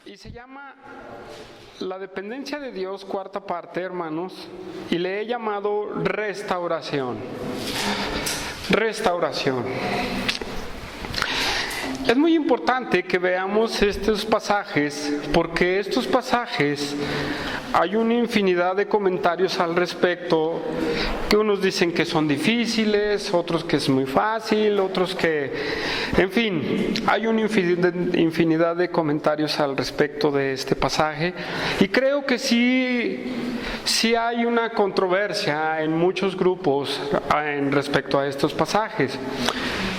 Y se llama La dependencia de Dios, cuarta parte, hermanos, y le he llamado restauración. Restauración. Es muy importante que veamos estos pasajes, porque estos pasajes hay una infinidad de comentarios al respecto, que unos dicen que son difíciles, otros que es muy fácil, otros que, en fin, hay una infinidad de comentarios al respecto de este pasaje, y creo que sí hay una controversia en muchos grupos en respecto a estos pasajes.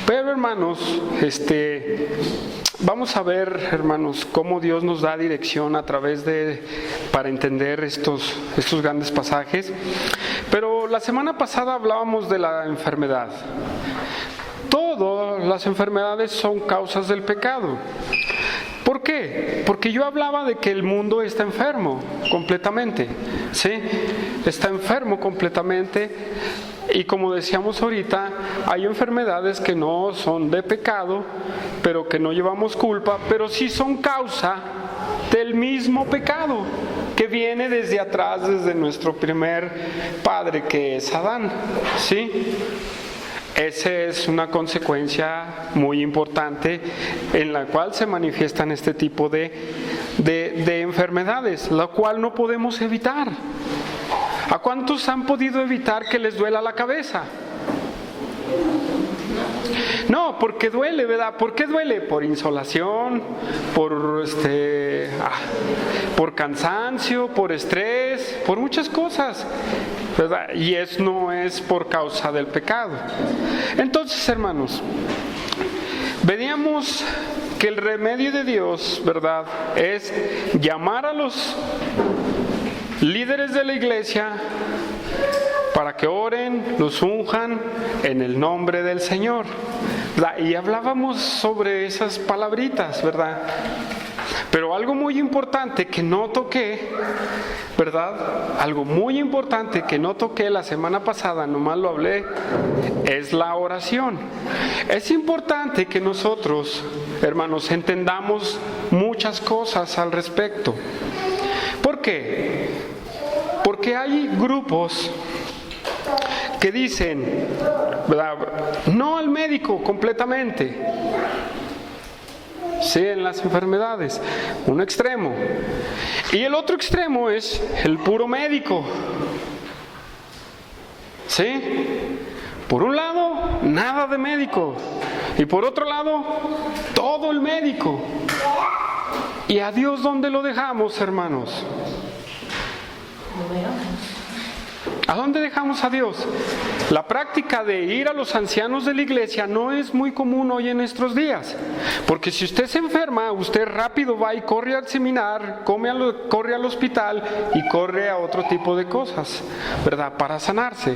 Pero hermanos, vamos a ver, hermanos, cómo Dios nos da dirección a través para entender estos grandes pasajes. Pero la semana pasada hablábamos de la enfermedad. Todas las enfermedades son causas del pecado. ¿Por qué? Porque yo hablaba de que el mundo está enfermo completamente, ¿sí? Está enfermo completamente. Y como decíamos ahorita, hay enfermedades que no son de pecado, pero que no llevamos culpa, pero sí son causa del mismo pecado que viene desde atrás, desde nuestro primer padre, que es Adán, ¿sí? Esa es una consecuencia muy importante en la cual se manifiestan este tipo de enfermedades, la cual no podemos evitar. ¿A cuántos han podido evitar que les duela la cabeza? No, porque duele, ¿verdad? ¿Por qué duele? Por insolación, por cansancio, por estrés, por muchas cosas, ¿verdad? Y eso no es por causa del pecado. Entonces, hermanos, veíamos que el remedio de Dios, ¿verdad?, es llamar a los líderes de la iglesia para que oren, los unjan en el nombre del Señor. Y hablábamos sobre esas palabritas, ¿verdad? Pero algo muy importante que no toqué, ¿verdad? Algo muy importante que no toqué la semana pasada, nomás lo hablé, es la oración. Es importante que nosotros, hermanos, entendamos muchas cosas al respecto. ¿Por qué? Porque hay grupos que dicen, ¿verdad?, no al médico completamente, sí, en las enfermedades, un extremo. Y el otro extremo es el puro médico, ¿sí? Por un lado, nada de médico. Y por otro lado, todo el médico. ¿Y a Dios dónde lo dejamos, hermanos? ¿A dónde dejamos a Dios? La práctica de ir a los ancianos de la iglesia no es muy común hoy en nuestros días, porque si usted se enferma, usted rápido va y corre al seminar, corre al hospital y corre a otro tipo de cosas, ¿verdad?, para sanarse.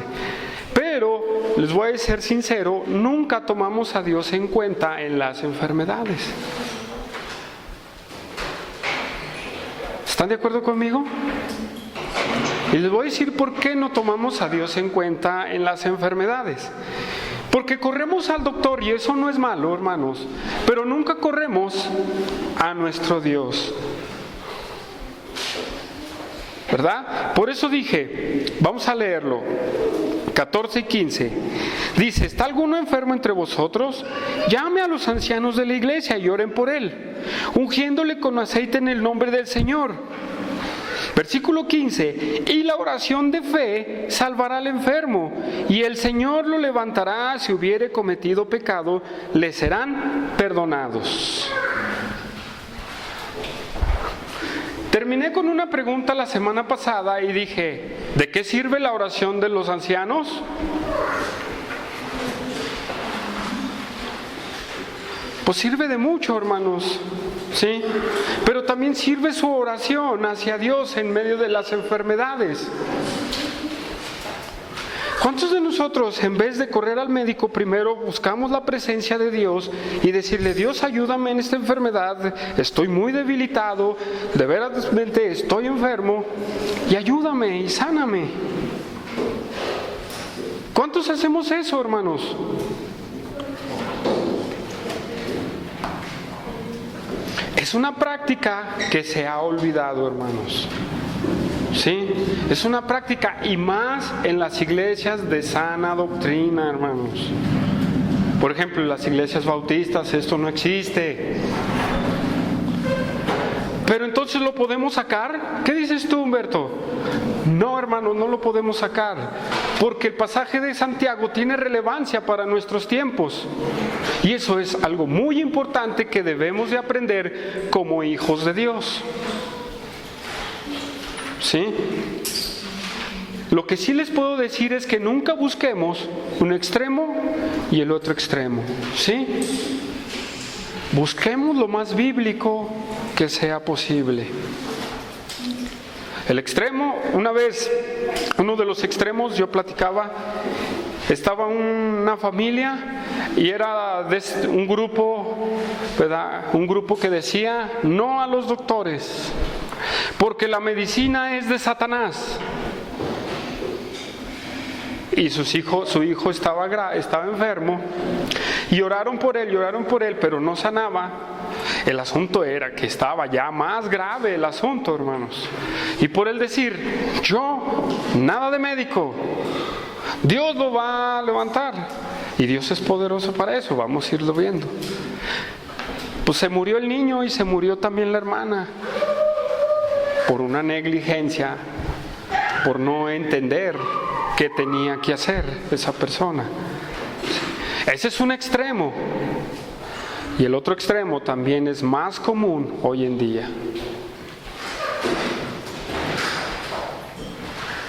Pero, les voy a ser sincero, nunca tomamos a Dios en cuenta en las enfermedades. ¿Están de acuerdo conmigo? Y les voy a decir por qué no tomamos a Dios en cuenta en las enfermedades. Porque corremos al doctor, y eso no es malo, hermanos, pero nunca corremos a nuestro Dios, ¿verdad? Por eso dije, vamos a leerlo, 14 y 15. Dice, ¿está alguno enfermo entre vosotros? Llame a los ancianos de la iglesia y oren por él, ungiéndole con aceite en el nombre del Señor. Versículo 15, y la oración de fe salvará al enfermo, y el Señor lo levantará. Si hubiere cometido pecado, le serán perdonados. Terminé con una pregunta la semana pasada y dije, ¿de qué sirve la oración de los ancianos? Pues sirve de mucho, hermanos, ¿sí? Pero también sirve su oración hacia Dios en medio de las enfermedades. ¿Cuántos de nosotros, en vez de correr al médico, primero buscamos la presencia de Dios y decirle, Dios, ayúdame en esta enfermedad, estoy muy debilitado, de veras estoy enfermo, y ayúdame y sáname? ¿Cuántos hacemos eso, hermanos? Es una práctica que se ha olvidado, hermanos. Sí, es una práctica, y más en las iglesias de sana doctrina, hermanos. Por ejemplo, en las iglesias bautistas esto no existe. Pero entonces lo podemos sacar. ¿Qué dices tú, Humberto? No, hermanos, no lo podemos sacar, porque el pasaje de Santiago tiene relevancia para nuestros tiempos. Y eso es algo muy importante que debemos de aprender como hijos de Dios. ¿Sí? Lo que sí les puedo decir es que nunca busquemos un extremo y el otro extremo. ¿Sí? Busquemos lo más bíblico que sea posible. El extremo, una vez, uno de los extremos, yo platicaba, estaba una familia y era de un grupo, ¿verdad? Un grupo que decía no a los doctores, porque la medicina es de Satanás. Y su hijo estaba enfermo y oraron por él, pero no sanaba. El asunto era que estaba ya más grave el asunto, hermanos. Y por él decir, yo, nada de médico, Dios lo va a levantar. Y Dios es poderoso para eso, vamos a irlo viendo. Pues se murió el niño y se murió también la hermana. Por una negligencia, por no entender qué tenía que hacer esa persona. Ese es un extremo. Y el otro extremo también es más común hoy en día.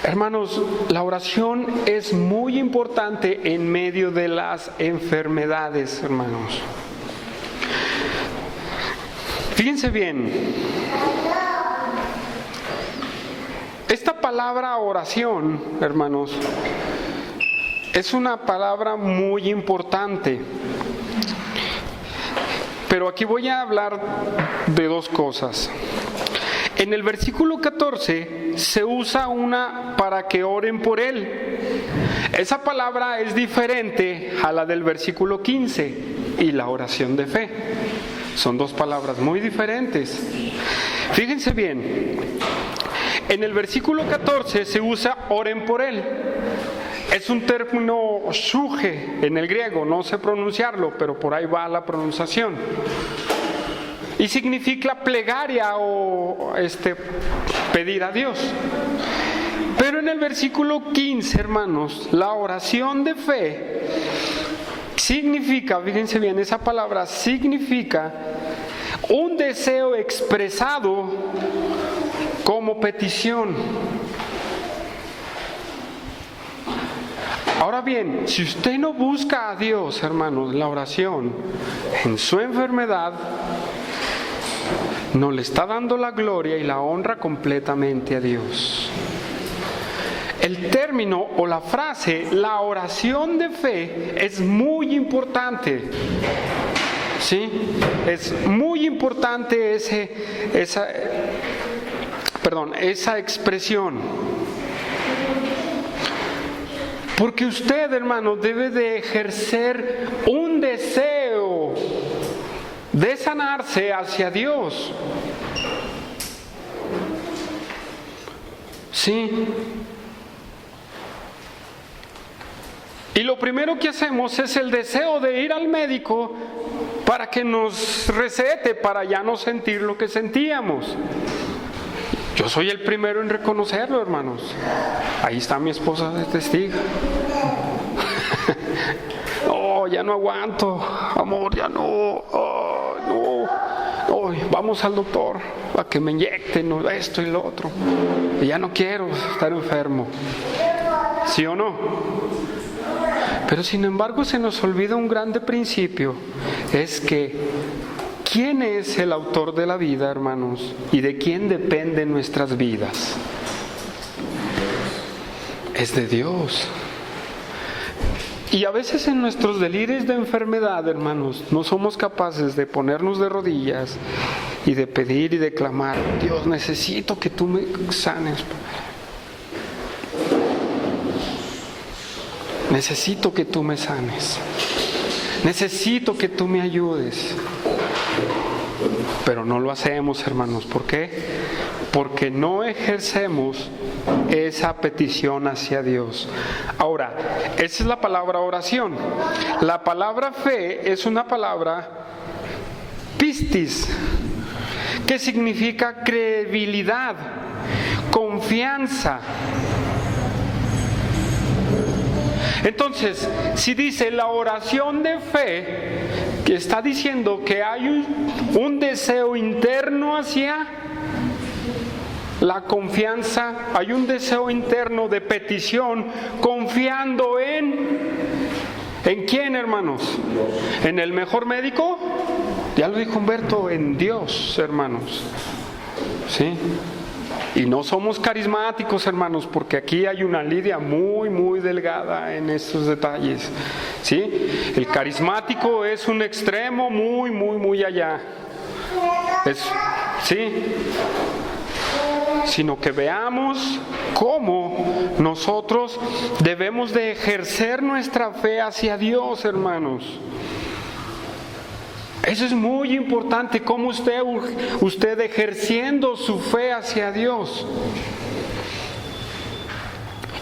Hermanos, la oración es muy importante en medio de las enfermedades, hermanos. Fíjense bien. Esta palabra oración, hermanos, es una palabra muy importante. Pero aquí voy a hablar de dos cosas. En el versículo 14 se usa una para que oren por él. Esa palabra es diferente a la del versículo 15 y la oración de fe. Son dos palabras muy diferentes. Fíjense bien. En el versículo 14 se usa oren por él. Es un término suje en el griego, no sé pronunciarlo, pero por ahí va la pronunciación. Y significa plegaria o pedir a Dios. Pero en el versículo 15, hermanos, la oración de fe significa, fíjense bien, esa palabra significa un deseo expresado como petición. Ahora bien, si usted no busca a Dios, hermanos, la oración en su enfermedad, no le está dando la gloria y la honra completamente a Dios. El término o la frase, la oración de fe, es muy importante. ¿Sí? Es muy importante esa expresión. Porque usted, hermano, debe de ejercer un deseo de sanarse hacia Dios. Sí. Y lo primero que hacemos es el deseo de ir al médico para que nos recete, para ya no sentir lo que sentíamos. Yo soy el primero en reconocerlo, hermanos. Ahí está mi esposa de testigo. Oh, ya no aguanto, amor, ya no. Oh, no. Oh, vamos al doctor para que me inyecten esto y lo otro. Y ya no quiero estar enfermo. ¿Sí o no? Pero sin embargo se nos olvida un grande principio. Es que ¿quién es el autor de la vida, hermanos? ¿Y de quién dependen nuestras vidas? Es de Dios. Y a veces en nuestros delirios de enfermedad, hermanos, no somos capaces de ponernos de rodillas y de pedir y de clamar, Dios, necesito que tú me sanes. Necesito que tú me sanes. Necesito que tú me ayudes. Pero no lo hacemos, hermanos. ¿Por qué? Porque no ejercemos esa petición hacia Dios. Ahora, esa es la palabra oración. La palabra fe es una palabra pistis, que significa credibilidad, confianza. Entonces, si dice la oración de fe, que está diciendo que hay un deseo interno hacia la confianza, hay un deseo interno de petición, confiando ¿en quién, hermanos? ¿En el mejor médico? Ya lo dijo Humberto, en Dios, hermanos. ¿Sí? Y no somos carismáticos, hermanos, porque aquí hay una lidia muy, muy delgada en estos detalles. ¿Sí? El carismático es un extremo muy, muy, muy allá. ¿Sí? Sino que veamos cómo nosotros debemos de ejercer nuestra fe hacia Dios, hermanos. Eso es muy importante, cómo usted ejerciendo su fe hacia Dios.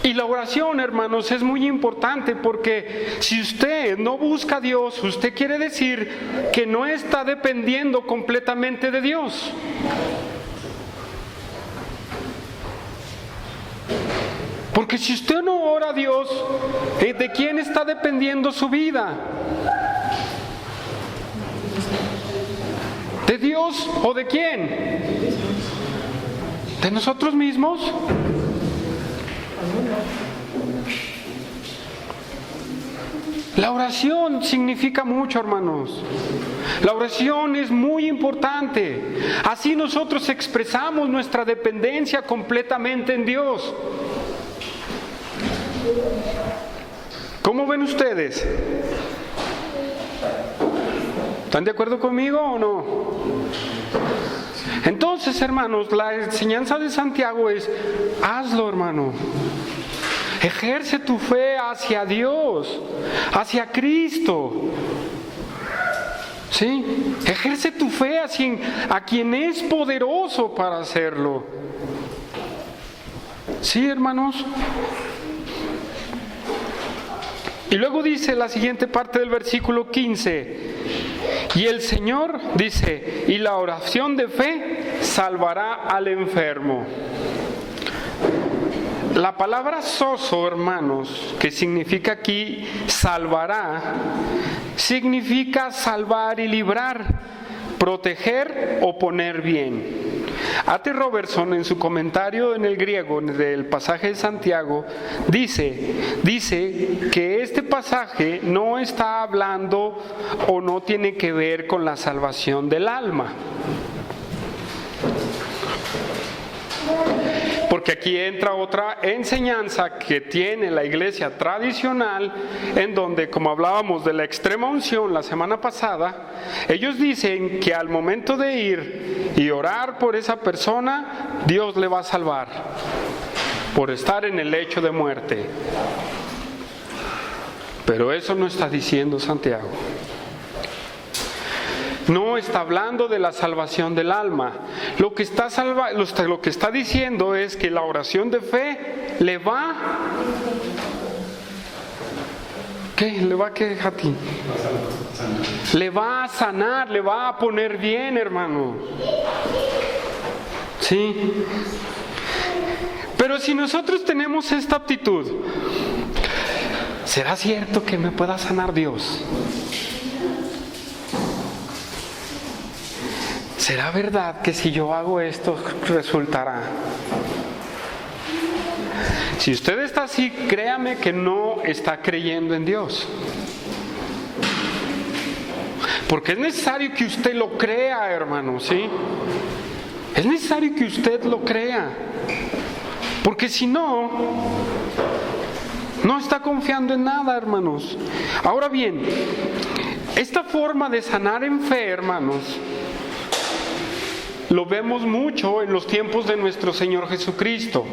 Y la oración, hermanos, es muy importante, porque si usted no busca a Dios, usted quiere decir que no está dependiendo completamente de Dios. Porque si usted no ora a Dios, ¿de quién está dependiendo su vida? ¿De Dios o de quién? ¿De nosotros mismos? La oración significa mucho, hermanos. La oración es muy importante. Así nosotros expresamos nuestra dependencia completamente en Dios. ¿Cómo ven ustedes? ¿Están de acuerdo conmigo o no? Entonces, hermanos, la enseñanza de Santiago es: hazlo, hermano. Ejerce tu fe hacia Dios, hacia Cristo. ¿Sí? Ejerce tu fe a quien es poderoso para hacerlo. ¿Sí, hermanos? Y luego dice la siguiente parte del versículo 15: y el Señor dice, y la oración de fe salvará al enfermo. La palabra sozo, hermanos, que significa aquí salvará, significa salvar y librar, proteger o poner bien. A.T. Robertson, en su comentario en el griego del pasaje de Santiago, dice que este pasaje no está hablando o no tiene que ver con la salvación del alma. Porque aquí entra otra enseñanza que tiene la iglesia tradicional, en donde, como hablábamos de la extrema unción la semana pasada, ellos dicen que al momento de ir y orar por esa persona, Dios le va a salvar por estar en el lecho de muerte. Pero eso no está diciendo Santiago. No está hablando de la salvación del alma. Lo que está diciendo es que la oración de fe le va... ¿Qué? ¿Le va a qué a ti? Le va a sanar, le va a poner bien, hermano. ¿Sí? Pero si nosotros tenemos esta actitud, ¿será cierto que me pueda sanar Dios? ¿Será verdad que si yo hago esto resultará? Si usted está así, créame que no está creyendo en Dios. Porque es necesario que usted lo crea, hermano, ¿sí? Es necesario que usted lo crea. Porque si no, no está confiando en nada, hermanos. Ahora bien, esta forma de sanar en fe, hermanos, lo vemos mucho en los tiempos de nuestro Señor Jesucristo.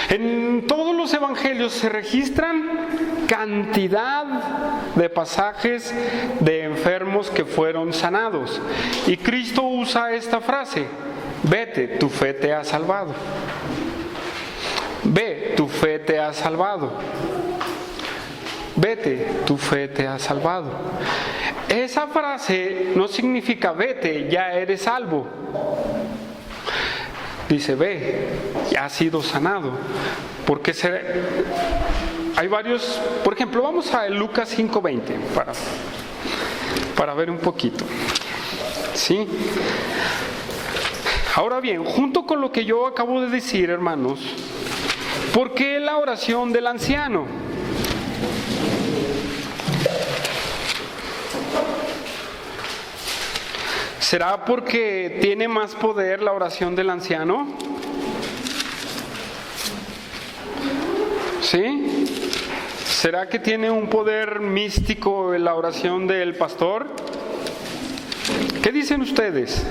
En todos los evangelios se registran cantidad de pasajes de enfermos que fueron sanados. Y Cristo usa esta frase: vete, tu fe te ha salvado. Ve, tu fe te ha salvado. Vete, tu fe te ha salvado. Esa frase no significa vete, ya eres salvo. Dice, ve, ya has sido sanado. Porque hay varios, por ejemplo, vamos a Lucas 5:20 para ver un poquito. ¿Sí? Ahora bien, junto con lo que yo acabo de decir, hermanos, ¿por qué la oración del anciano? ¿Será porque tiene más poder la oración del anciano? ¿Sí? ¿Será que tiene un poder místico en la oración del pastor? ¿Qué dicen ustedes?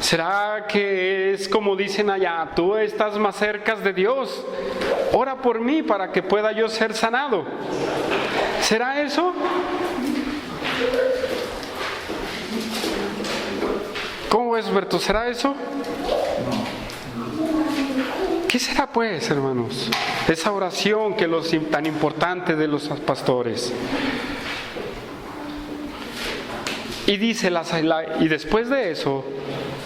¿Será que es como dicen allá, tú estás más cerca de Dios? Ora por mí para que pueda yo ser sanado. ¿Será eso? ¿Cómo ves, Berto? ¿Será eso? ¿Qué será pues, hermanos? Esa oración que es tan importante de los pastores. Y dice, y después de eso,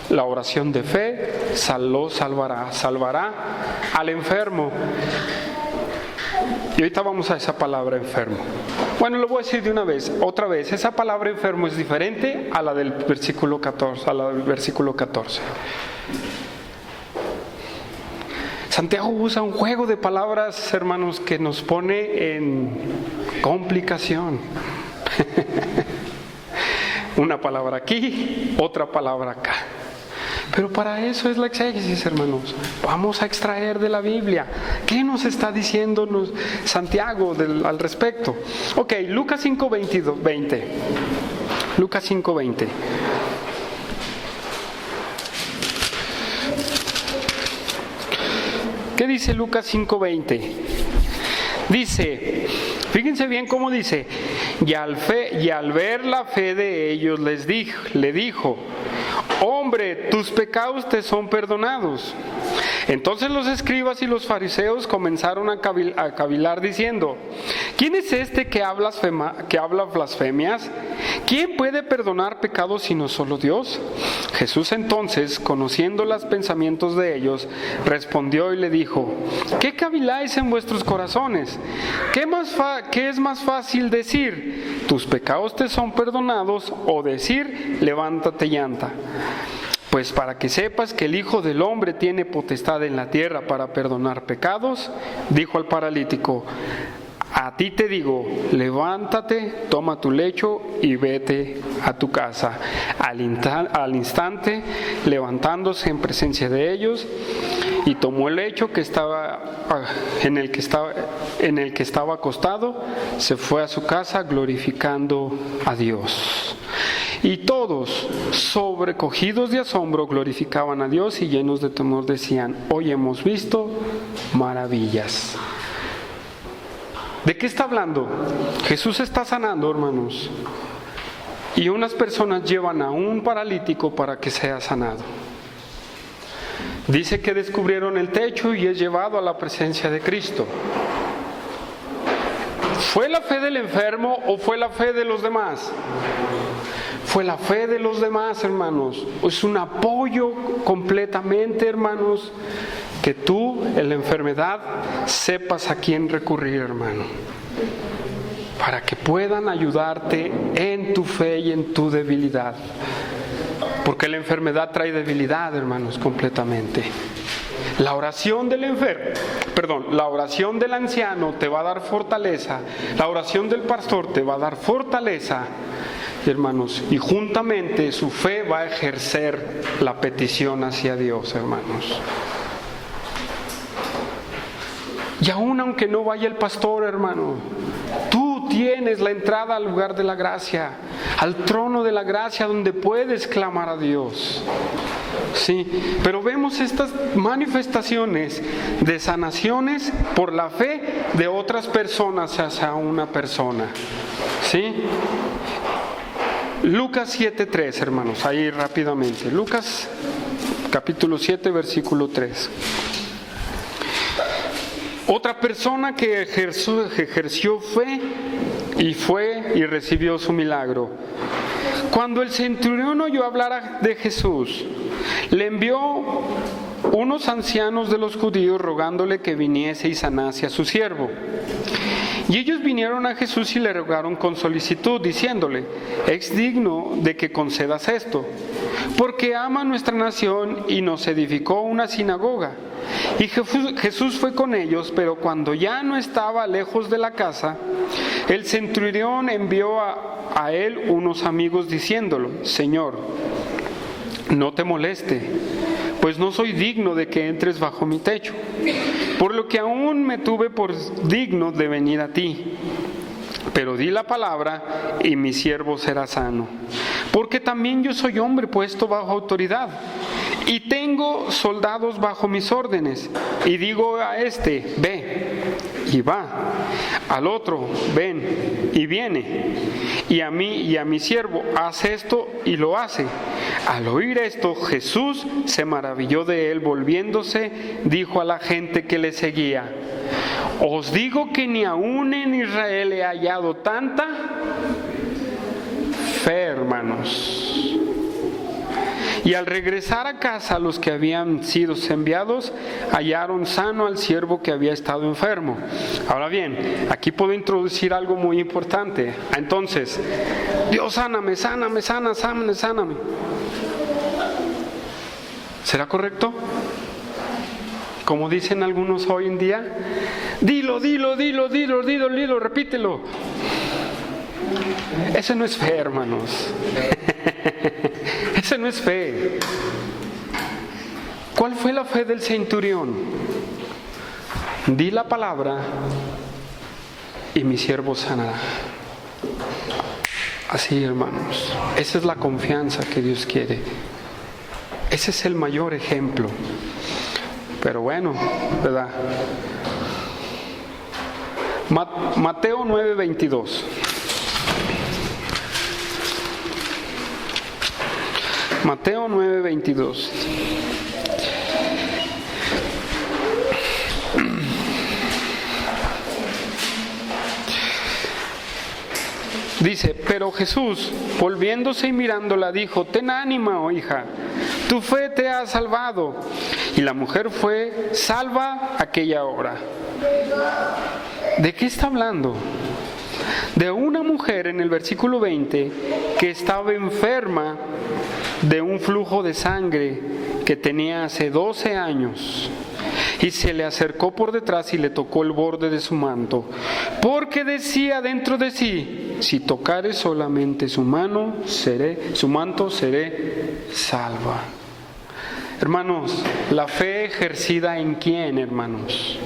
la oración de fe salvará al enfermo. Y ahorita vamos a esa palabra enfermo. Bueno, lo voy a decir de una vez, otra vez. Esa palabra enfermo es diferente a la del versículo 14, Santiago usa un juego de palabras, hermanos, que nos pone en complicación. Una palabra aquí, otra palabra acá. Pero para eso es la exégesis, hermanos. Vamos a extraer de la Biblia. ¿Qué nos está diciendo Santiago al respecto? Ok, Lucas 5:20. Lucas 5:20. ¿Qué dice Lucas 5:20? Dice, fíjense bien cómo dice, y al ver la fe de ellos le dijo, hombre, tus pecados te son perdonados. Entonces los escribas y los fariseos comenzaron a cavilar diciendo, ¿quién es este que habla blasfemias? ¿Quién puede perdonar pecados sino solo Dios? Jesús entonces, conociendo los pensamientos de ellos, respondió y le dijo, ¿qué caviláis en vuestros corazones? ¿Qué es más fácil decir, tus pecados te son perdonados, o decir, levántate y anda? Pues para que sepas que el Hijo del Hombre tiene potestad en la tierra para perdonar pecados, dijo al paralítico, a ti te digo, levántate, toma tu lecho y vete a tu casa. Al instante, levantándose en presencia de ellos, y tomó el lecho en el que estaba acostado, se fue a su casa glorificando a Dios. Y todos, sobrecogidos de asombro, glorificaban a Dios y llenos de temor decían, hoy hemos visto maravillas. ¿De qué está hablando? Jesús está sanando, hermanos. Y unas personas llevan a un paralítico para que sea sanado. Dice que descubrieron el techo y es llevado a la presencia de Cristo. ¿Fue la fe del enfermo o fue la fe de los demás? Fue la fe de los demás, hermanos. Es un apoyo completamente, hermanos, que tú en la enfermedad sepas a quién recurrir, hermano, para que puedan ayudarte en tu fe y en tu debilidad. Porque la enfermedad trae debilidad, hermanos, completamente. La oración del la oración del anciano te va a dar fortaleza. La oración del pastor te va a dar fortaleza, hermanos, y juntamente su fe va a ejercer la petición hacia Dios, hermanos. Y aún aunque no vaya el pastor, hermano, tú tienes la entrada al lugar de la gracia, al trono de la gracia donde puedes clamar a Dios. Sí, pero vemos estas manifestaciones de sanaciones por la fe de otras personas hacia una persona. ¿Sí? Lucas 7:3, hermanos, ahí rápidamente. Lucas capítulo 7, versículo 3. Otra persona que ejerció fe y fue y recibió su milagro. Cuando el centurión oyó hablar de Jesús, le envió unos ancianos de los judíos rogándole que viniese y sanase a su siervo. Y ellos vinieron a Jesús y le rogaron con solicitud, diciéndole: es digno de que concedas esto, porque ama nuestra nación y nos edificó una sinagoga. Y Jesús fue con ellos, pero cuando ya no estaba lejos de la casa, el centurión envió a él unos amigos diciéndole: Señor, no te moleste, pues no soy digno de que entres bajo mi techo, por lo que aún me tuve por digno de venir a ti. Pero di la palabra y mi siervo será sano, porque también yo soy hombre puesto bajo autoridad, y tengo soldados bajo mis órdenes, y digo a este: ve, y va; al otro: ven, y viene; y a mí y a mi siervo: haz esto, y lo hace. Al oír esto, Jesús se maravilló de él, volviéndose, dijo a la gente que le seguía: os digo que ni aún en Israel he hallado tanta fe, hermanos. Y al regresar a casa, los que habían sido enviados hallaron sano al siervo que había estado enfermo. Ahora bien, aquí puedo introducir algo muy importante. Entonces, Dios, sáname. ¿Será correcto? Como dicen algunos hoy en día, dilo, repítelo. Ese no es fe, hermanos. Ese no es fe. ¿Cuál fue la fe del centurión? Di la palabra y mi siervo sanará. Así, hermanos, esa es la confianza que Dios quiere. Ese es el mayor ejemplo. Pero bueno, ¿verdad? Mateo 9:22. Mateo 9:22. Dice: pero Jesús, volviéndose y mirándola, dijo: ten ánimo, oh hija, tu fe te ha salvado. Y la mujer fue salva aquella hora. ¿De qué está hablando? De una mujer en el versículo 20 que estaba enferma de un flujo de sangre que tenía hace 12 años. Y se le acercó por detrás y le tocó el borde de su manto, porque decía dentro de sí: si tocare solamente su manto, seré salva. Hermanos, la fe ejercida ¿en quién, hermanos?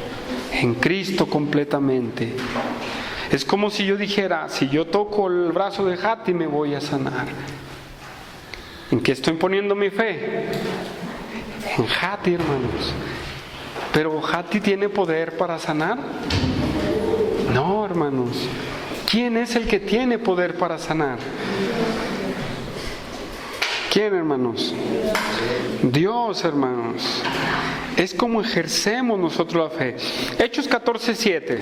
En Cristo completamente. Es como si yo dijera: si yo toco el brazo de Hati, me voy a sanar. ¿En qué estoy poniendo mi fe? En Hati, hermanos. ¿Pero Hati tiene poder para sanar? No, hermanos. ¿Quién es el que tiene poder para sanar? ¿Quién, hermanos? Dios, hermanos. Es como ejercemos nosotros la fe. Hechos 14:7.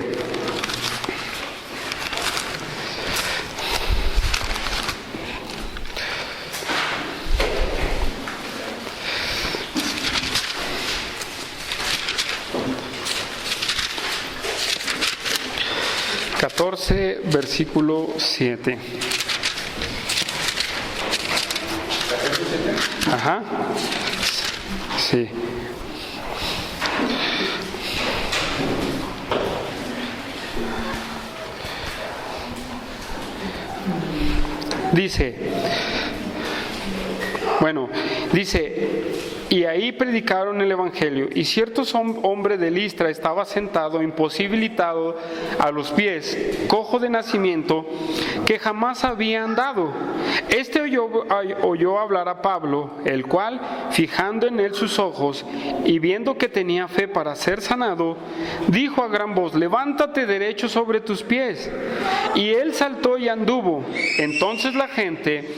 Versículo 7. Ajá. Sí. Dice: Bueno, dice, y ahí predicaron el evangelio, y cierto hombre de Listra estaba sentado, imposibilitado a los pies, cojo de nacimiento, que jamás había andado. Este oyó hablar a Pablo, el cual, fijando en él sus ojos y viendo que tenía fe para ser sanado, dijo a gran voz: levántate derecho sobre tus pies. Y él saltó y anduvo. Entonces la gente,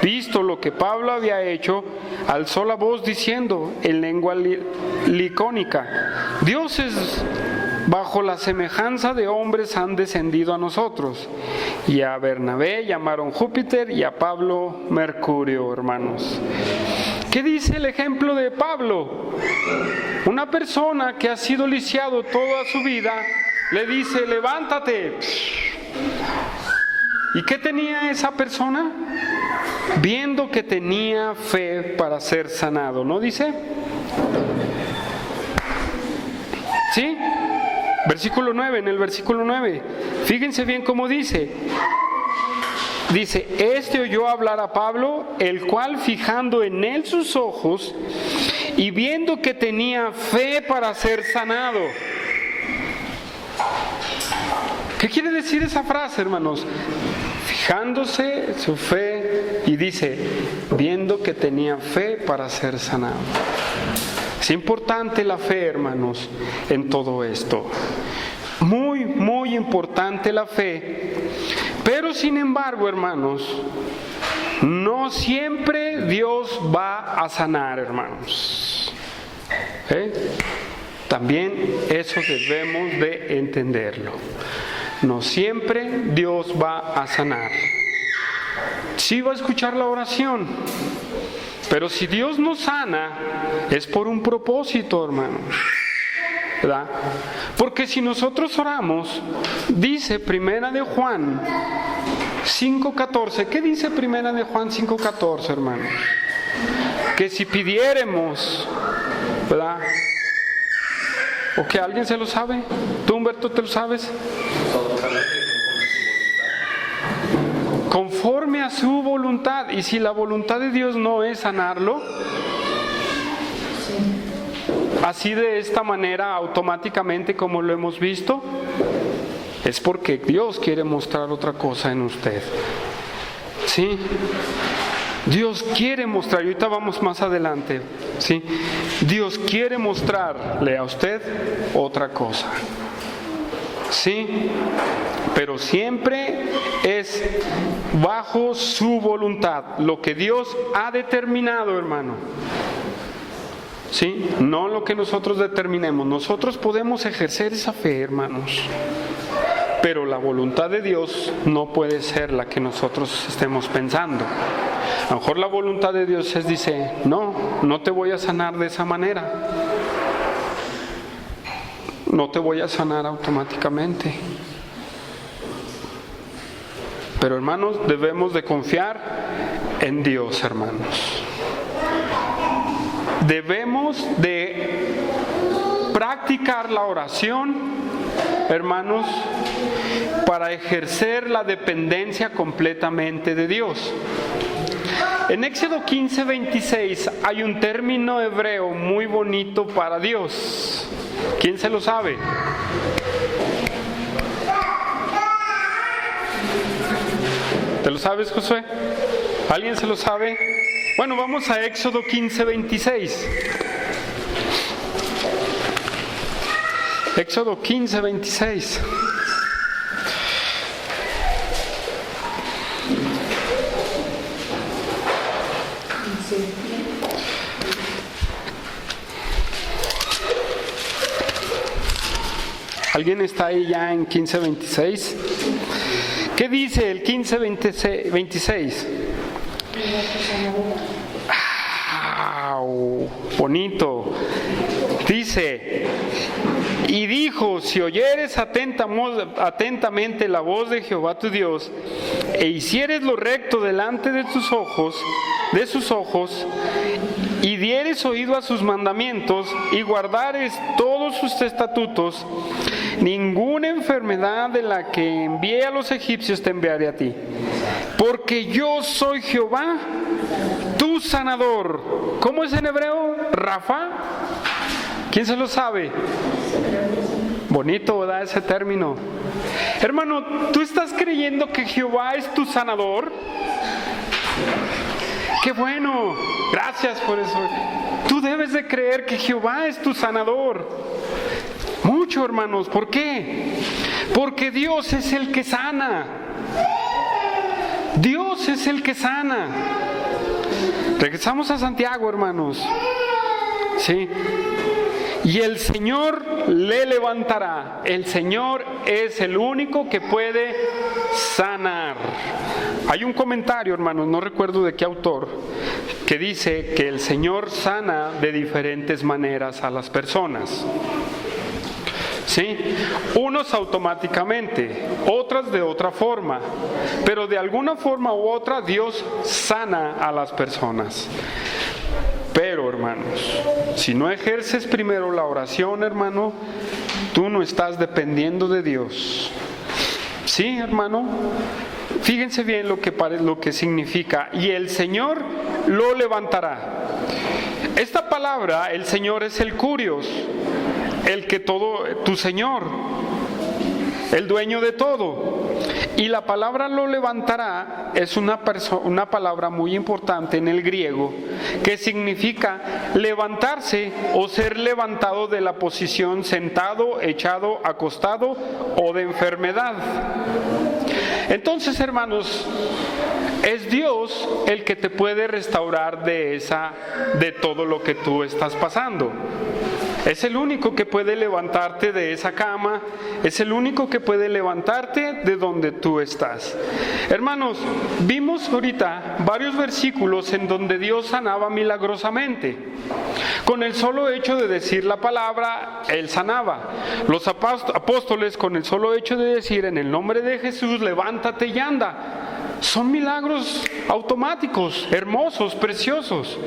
visto lo que Pablo había hecho, alzó la voz diciendo en lengua licónica: dioses bajo la semejanza de hombres han descendido a nosotros. Y a Bernabé llamaron Júpiter y a Pablo Mercurio, hermanos. ¿Qué dice el ejemplo de Pablo? Una persona que ha sido lisiado toda su vida le dice: levántate. ¿Y qué tenía esa persona? Viendo que tenía fe para ser sanado, ¿no dice? ¿Sí? Versículo 9, en el versículo 9. Fíjense bien cómo dice. Dice, este oyó hablar a Pablo, el cual fijando en él sus ojos y viendo que tenía fe para ser sanado. ¿Qué quiere decir esa frase, hermanos? Fijándose su fe y dice, viendo que tenía fe para ser sanado. Es importante la fe, hermanos, en todo esto. Muy, muy importante la fe. Pero sin embargo, hermanos, no siempre Dios va a sanar, hermanos. También eso debemos de entenderlo. No siempre Dios va a sanar. Sí va a escuchar la oración, pero si Dios nos sana, es por un propósito, hermanos, ¿verdad? Porque si nosotros oramos, dice Primera de Juan 5:14. ¿Qué dice Primera de Juan 5:14, hermanos? Que si pidiéremos, ¿verdad? ¿O que alguien se lo sabe? ¿Tú, Humberto, te lo sabes? Conforme a su voluntad. Y si la voluntad de Dios no es sanarlo, así de esta manera, automáticamente, como lo hemos visto, es porque Dios quiere mostrar otra cosa en usted. ¿Sí? Dios quiere mostrar, y ahorita vamos más adelante, ¿sí? Dios quiere mostrarle a usted otra cosa. Sí, pero siempre es bajo su voluntad, lo que Dios ha determinado, hermano. Sí, no lo que nosotros determinemos. Nosotros podemos ejercer esa fe, hermanos, pero la voluntad de Dios no puede ser la que nosotros estemos pensando. A lo mejor la voluntad de Dios dice, no te voy a sanar de esa manera. No te voy a sanar automáticamente. Pero, hermanos, debemos de confiar en Dios, hermanos. Debemos de practicar la oración, hermanos, para ejercer la dependencia completamente de Dios. En Éxodo 15:26 hay un término hebreo muy bonito para Dios. ¿Quién se lo sabe? ¿Te lo sabes, Josué? ¿Alguien se lo sabe? Bueno, vamos a Éxodo 15:26. Éxodo 15:26. ¿Alguien está ahí ya en 15:26? ¿Qué dice el 15:26? ¡Wow! Bonito. Dice, y dijo, si oyeres atentamente la voz de Jehová tu Dios, e hicieres lo recto delante de sus ojos, y dieres oído a sus mandamientos, y guardares todos sus estatutos, ninguna enfermedad de la que envié a los egipcios te enviaré a ti. Porque yo soy Jehová, tu tu sanador. ¿Cómo es en hebreo? Rafa. ¿Quién se lo sabe? Bonito, ¿verdad? Ese término. Hermano, ¿tú estás creyendo que Jehová es tu sanador? ¡Qué bueno! Gracias por eso. Tú debes de creer que Jehová es tu sanador. Mucho, hermanos. ¿Por qué? Porque Dios es el que sana. Dios es el que sana. Regresamos a Santiago, hermanos. Sí. Y el Señor le levantará. El Señor es el único que puede sanar. Hay un comentario, hermanos, no recuerdo de qué autor, que dice que el Señor sana de diferentes maneras a las personas. ¿Sí? Unos automáticamente, otras de otra forma, pero de alguna forma u otra Dios sana a las personas. Pero, hermanos, si no ejerces primero la oración, hermano, tú no estás dependiendo de Dios. Sí, hermano, fíjense bien lo que significa. Y el Señor lo levantará. Esta palabra, el Señor, es el Curios, el que todo, tu Señor, el dueño de todo. Y la palabra lo levantará es una palabra muy importante en el griego, que significa levantarse o ser levantado de la posición sentado, echado, acostado o de enfermedad. Entonces, hermanos, es Dios el que te puede restaurar de todo lo que tú estás pasando. Es el único que puede levantarte de esa cama, es el único que puede levantarte de donde tú estás. Hermanos, vimos ahorita varios versículos en donde Dios sanaba milagrosamente. Con el solo hecho de decir la palabra, Él sanaba. Los apóstoles, con el solo hecho de decir en el nombre de Jesús, levántate y anda. Son milagros automáticos, hermosos, preciosos.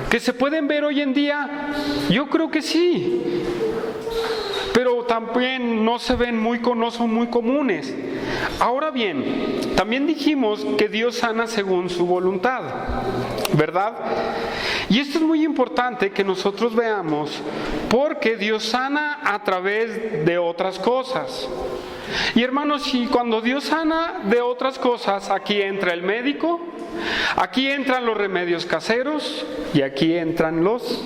¿Que se pueden ver hoy en día? Yo creo que sí, pero también no son muy comunes. Ahora bien, también dijimos que Dios sana según su voluntad, ¿verdad? Y esto es muy importante que nosotros veamos, porque Dios sana a través de otras cosas. Y hermanos, y cuando Dios sana de otras cosas, aquí entra el médico, aquí entran los remedios caseros y aquí entran las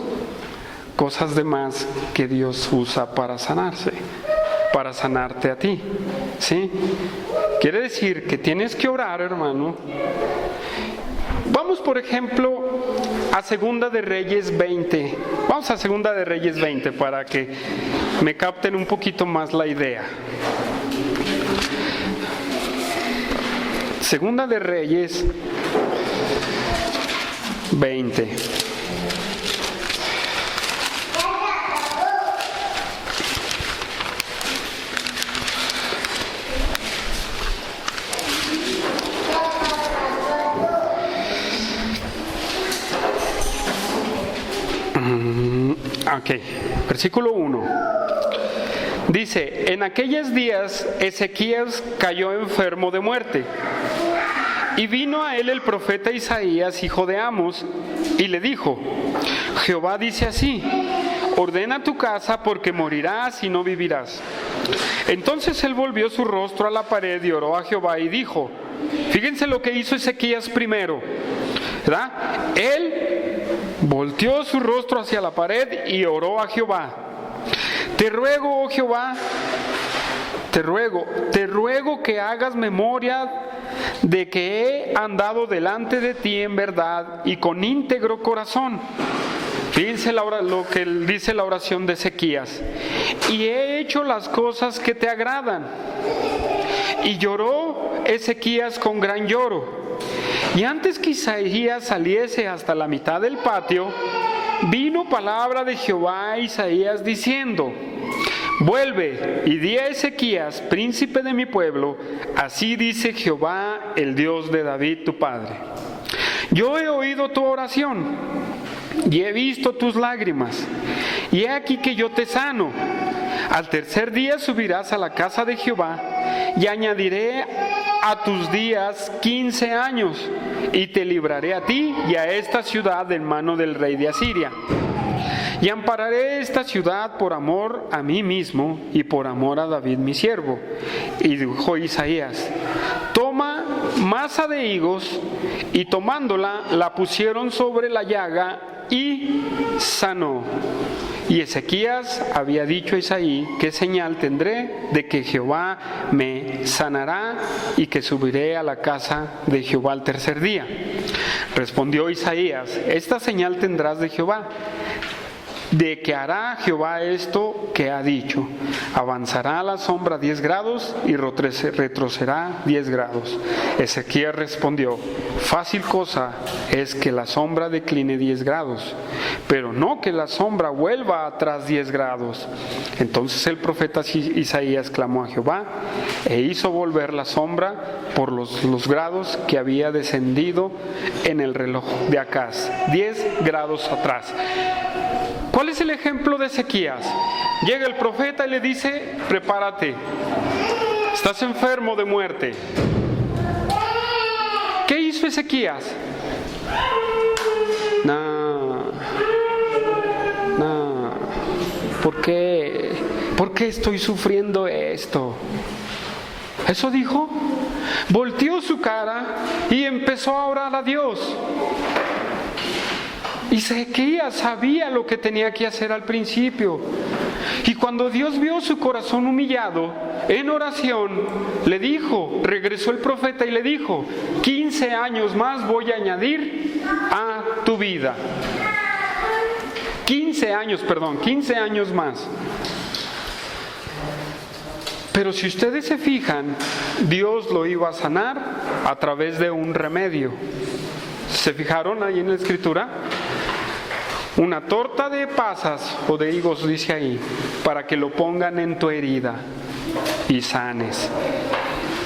cosas demás que Dios usa para sanarte a ti. ¿Sí? Quiere decir que tienes que orar, hermano. Vamos, por ejemplo, a Segunda de Reyes 20. Vamos a Segunda de Reyes 20 para que me capten un poquito más la idea. Segunda de Reyes 20. Ok, versículo 1. Dice: en aquellos días Ezequías cayó enfermo de muerte. Y vino a él el profeta Isaías, hijo de Amos, y le dijo: Jehová dice así: ordena tu casa, porque morirás y no vivirás. Entonces él volvió su rostro a la pared y oró a Jehová y dijo, fíjense lo que hizo Ezequías primero, ¿verdad? Él volteó su rostro hacia la pared y oró a Jehová. Te ruego, oh Jehová, te ruego que hagas memoria de que he andado delante de ti en verdad y con íntegro corazón. Fíjense lo que dice la oración de Ezequías. Y he hecho las cosas que te agradan. Y lloró Ezequías con gran lloro. Y antes que Isaías saliese hasta la mitad del patio, vino palabra de Jehová a Isaías diciendo: vuelve y di a Ezequías, príncipe de mi pueblo, así dice Jehová, el Dios de David tu padre. Yo he oído tu oración y he visto tus lágrimas, y he aquí que yo te sano. Al tercer día subirás a la casa de Jehová, y añadiré a tus días 15 años. y te libraré a ti y a esta ciudad de mano del rey de Asiria. Y ampararé esta ciudad por amor a mí mismo y por amor a David mi siervo. Y dijo Isaías: toma masa de higos, y tomándola la pusieron sobre la llaga y sanó. Y Ezequías había dicho a Isaí: ¿qué señal tendré de que Jehová me sanará y que subiré a la casa de Jehová al tercer día? Respondió Isaías: esta señal tendrás de Jehová, de que hará Jehová esto que ha dicho: avanzará la sombra 10 grados y retrocederá 10 grados. Ezequías respondió: fácil cosa es que la sombra decline 10 grados, pero no que la sombra vuelva atrás 10 grados. Entonces el profeta Isaías clamó a Jehová e hizo volver la sombra por los grados que había descendido en el reloj de Acaz, 10 grados atrás. ¿Cuál es el ejemplo de Ezequías? Llega el profeta y le dice: prepárate, estás enfermo de muerte. ¿Qué hizo Ezequías? No. ¿Por qué estoy sufriendo esto? ¿Eso dijo? Volteó su cara y empezó a orar a Dios. Y Ezequías sabía lo que tenía que hacer al principio. Y cuando Dios vio su corazón humillado, en oración, le dijo, regresó el profeta y le dijo: 15 años más voy a añadir a tu vida. 15 años más. Pero si ustedes se fijan, Dios lo iba a sanar a través de un remedio. ¿Se fijaron ahí en la escritura? Una torta de pasas o de higos, dice ahí, para que lo pongan en tu herida y sanes.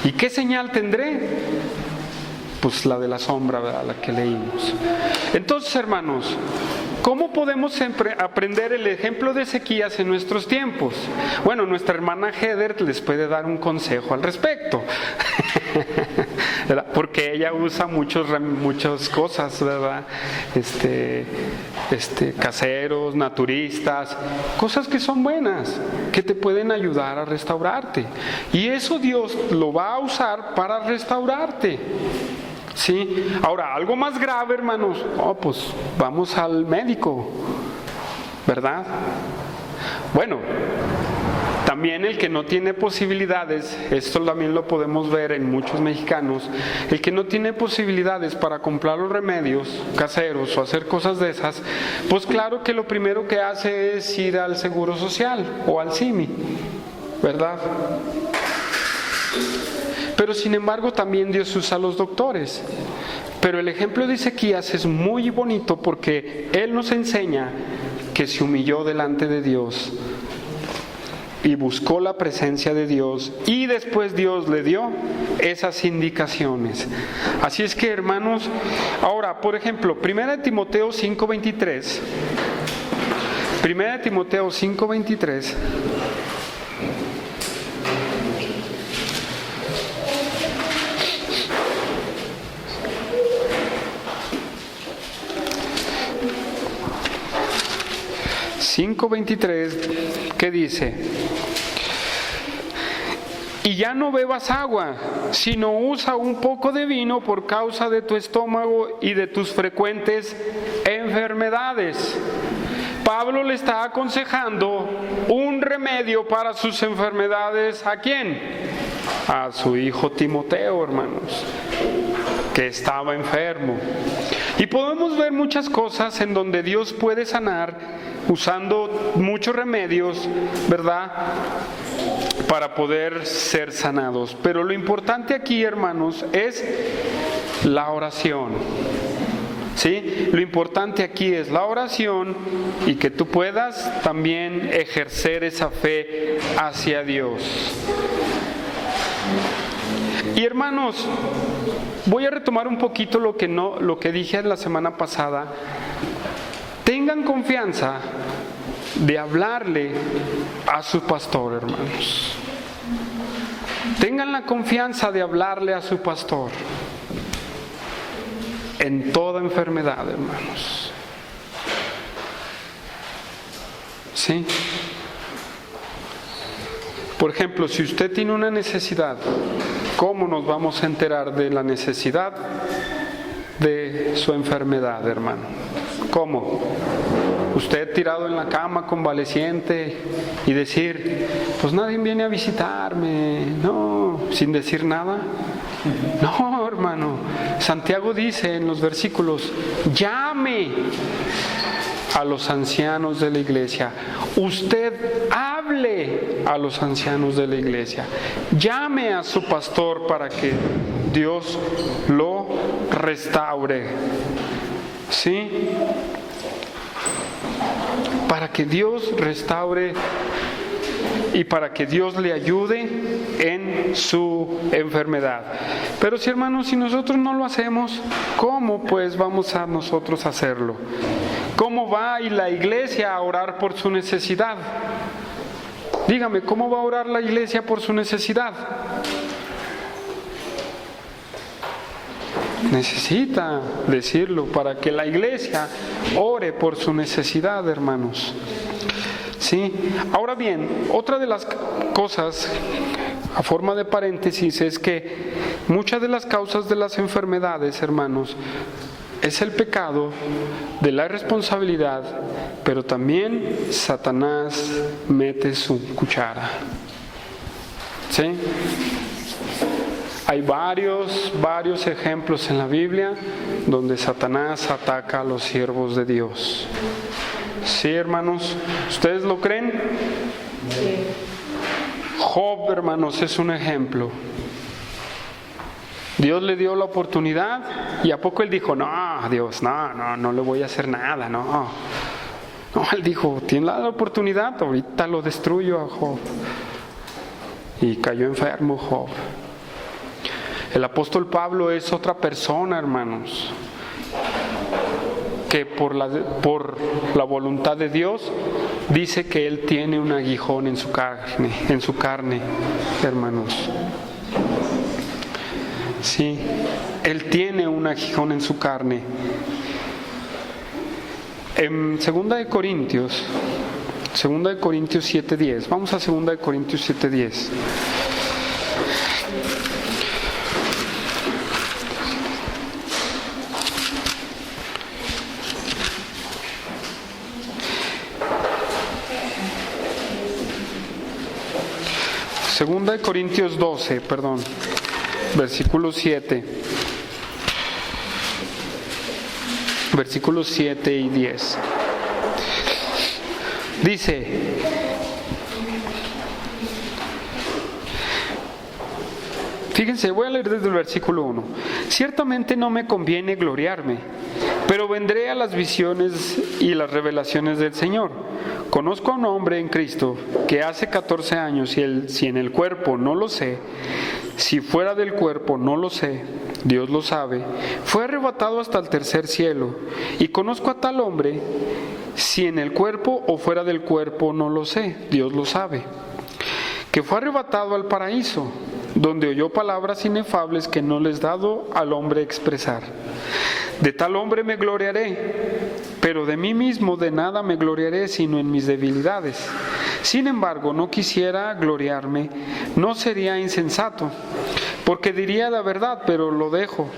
¿Y qué señal tendré? Pues la de la sombra, ¿verdad? La que leímos. Entonces, hermanos, ¿cómo podemos aprender el ejemplo de Ezequías en nuestros tiempos? Bueno, nuestra hermana Heather les puede dar un consejo al respecto, ¿verdad? Porque ella usa muchas cosas, ¿verdad? Caseros, naturistas, cosas que son buenas, que te pueden ayudar a restaurarte. Y eso Dios lo va a usar para restaurarte. ¿Sí? Ahora, algo más grave, hermanos, pues vamos al médico, ¿verdad? Bueno, también el que no tiene posibilidades, esto también lo podemos ver en muchos mexicanos, el que no tiene posibilidades para comprar los remedios caseros o hacer cosas de esas, pues claro que lo primero que hace es ir al Seguro Social o al CIMI, ¿verdad? Pero sin embargo también Dios usa a los doctores. Pero el ejemplo de Ezequías es muy bonito porque él nos enseña que se humilló delante de Dios y buscó la presencia de Dios, y después Dios le dio esas indicaciones. Así es que, hermanos, ahora, por ejemplo, 1 Timoteo 5:23. 1 Timoteo 5:23. ¿Qué dice? Y ya no bebas agua, sino usa un poco de vino por causa de tu estómago y de tus frecuentes enfermedades. Pablo le está aconsejando un remedio para sus enfermedades. ¿A quién? A su hijo Timoteo, hermanos, que estaba enfermo. Y podemos ver muchas cosas en donde Dios puede sanar usando muchos remedios, ¿verdad?, para poder ser sanados. Pero lo importante aquí, hermanos, es la oración. ¿Sí? Lo importante aquí es la oración y que tú puedas también ejercer esa fe hacia Dios. Y hermanos, voy a retomar un poquito lo que dije la semana pasada. Tengan confianza de hablarle a su pastor, hermanos. Tengan la confianza de hablarle a su pastor. en toda enfermedad, hermanos. ¿Sí? Por ejemplo, si usted tiene una necesidad, ¿cómo nos vamos a enterar de la necesidad de su enfermedad, hermano? ¿Cómo? Usted tirado en la cama convaleciente y decir, pues nadie viene a visitarme, no, sin decir nada. No, hermano. Santiago dice en los versículos, llame a los ancianos de la iglesia. Usted hable a los ancianos de la iglesia. Llame a su pastor para que Dios lo restaure. ¿Sí? Para que Dios restaure y para que Dios le ayude en su enfermedad. Pero si, hermanos, si nosotros no lo hacemos, ¿cómo pues vamos a nosotros hacerlo? ¿Cómo va y la iglesia a orar por su necesidad? Dígame, ¿cómo va a orar la iglesia por su necesidad? Necesita decirlo para que la iglesia ore por su necesidad, hermanos. ¿Sí? Ahora bien, otra de las cosas, a forma de paréntesis, es que muchas de las causas de las enfermedades, hermanos, es el pecado de la irresponsabilidad, pero también Satanás mete su cuchara. ¿Sí? Hay varios ejemplos en la Biblia donde Satanás ataca a los siervos de Dios. ¿Sí, hermanos? ¿Ustedes lo creen? Sí. Job, hermanos, es un ejemplo. Dios le dio la oportunidad y a poco él dijo, no, Dios, no le voy a hacer nada, no. No, él dijo, tiene la oportunidad, ahorita lo destruyo a Job. Y cayó enfermo Job. El apóstol Pablo es otra persona, hermanos, que por la voluntad de Dios dice que él tiene un aguijón en su carne, hermanos. Sí, él tiene un aguijón en su carne. En 2 de Corintios 7:10, vamos a 2 de Corintios 7:10. Segunda de Corintios 12, versículo 7. Versículos 7 y 10. Dice, fíjense, voy a leer desde el versículo 1. Ciertamente no me conviene gloriarme, pero vendré a las visiones y las revelaciones del Señor. Conozco a un hombre en Cristo que hace 14 años, si en el cuerpo no lo sé, si fuera del cuerpo no lo sé, Dios lo sabe, fue arrebatado hasta el tercer cielo. Y conozco a tal hombre, si en el cuerpo o fuera del cuerpo no lo sé, Dios lo sabe, que fue arrebatado al paraíso, donde oyó palabras inefables que no les dado al hombre expresar. De tal hombre me gloriaré, pero de mí mismo de nada me gloriaré sino en mis debilidades. Sin embargo, no quisiera gloriarme, no sería insensato, porque diría la verdad, pero lo dejo,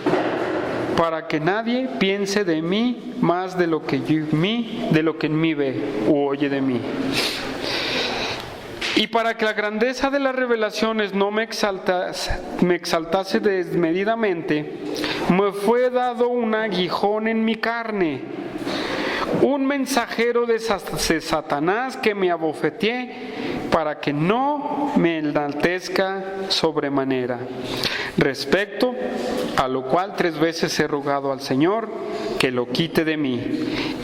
para que nadie piense de mí más de lo que en mí ve o oye de mí. Y para que la grandeza de las revelaciones no me exaltase desmedidamente, me fue dado un aguijón en mi carne, un mensajero de Satanás que me abofeteé para que no me enaltezca sobremanera. Respecto a lo cual 3 veces he rogado al Señor que lo quite de mí,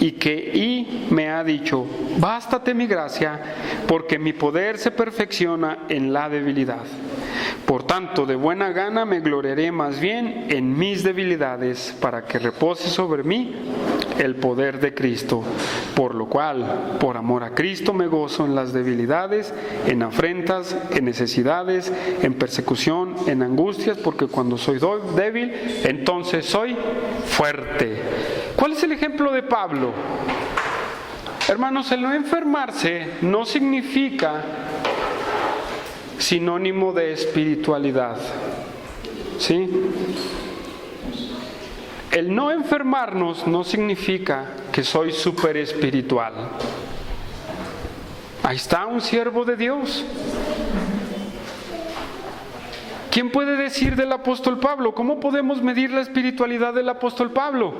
y me ha dicho, bástate mi gracia, porque mi poder se perfecciona en la debilidad. Por tanto, de buena gana me gloriaré más bien en mis debilidades, para que repose sobre mí el poder de Cristo. Por lo cual, por amor a Cristo me gozo en las debilidades, en afrentas, en necesidades, en persecución, en angustias, porque cuando soy débil, entonces soy fuerte. ¿Cuál es el ejemplo de Pablo? Hermanos, el no enfermarse no significa sinónimo de espiritualidad. ¿Sí? El no enfermarnos no significa que soy súper espiritual. Ahí está un siervo de Dios. ¿Quién puede decir del apóstol Pablo? ¿Cómo podemos medir la espiritualidad del apóstol Pablo?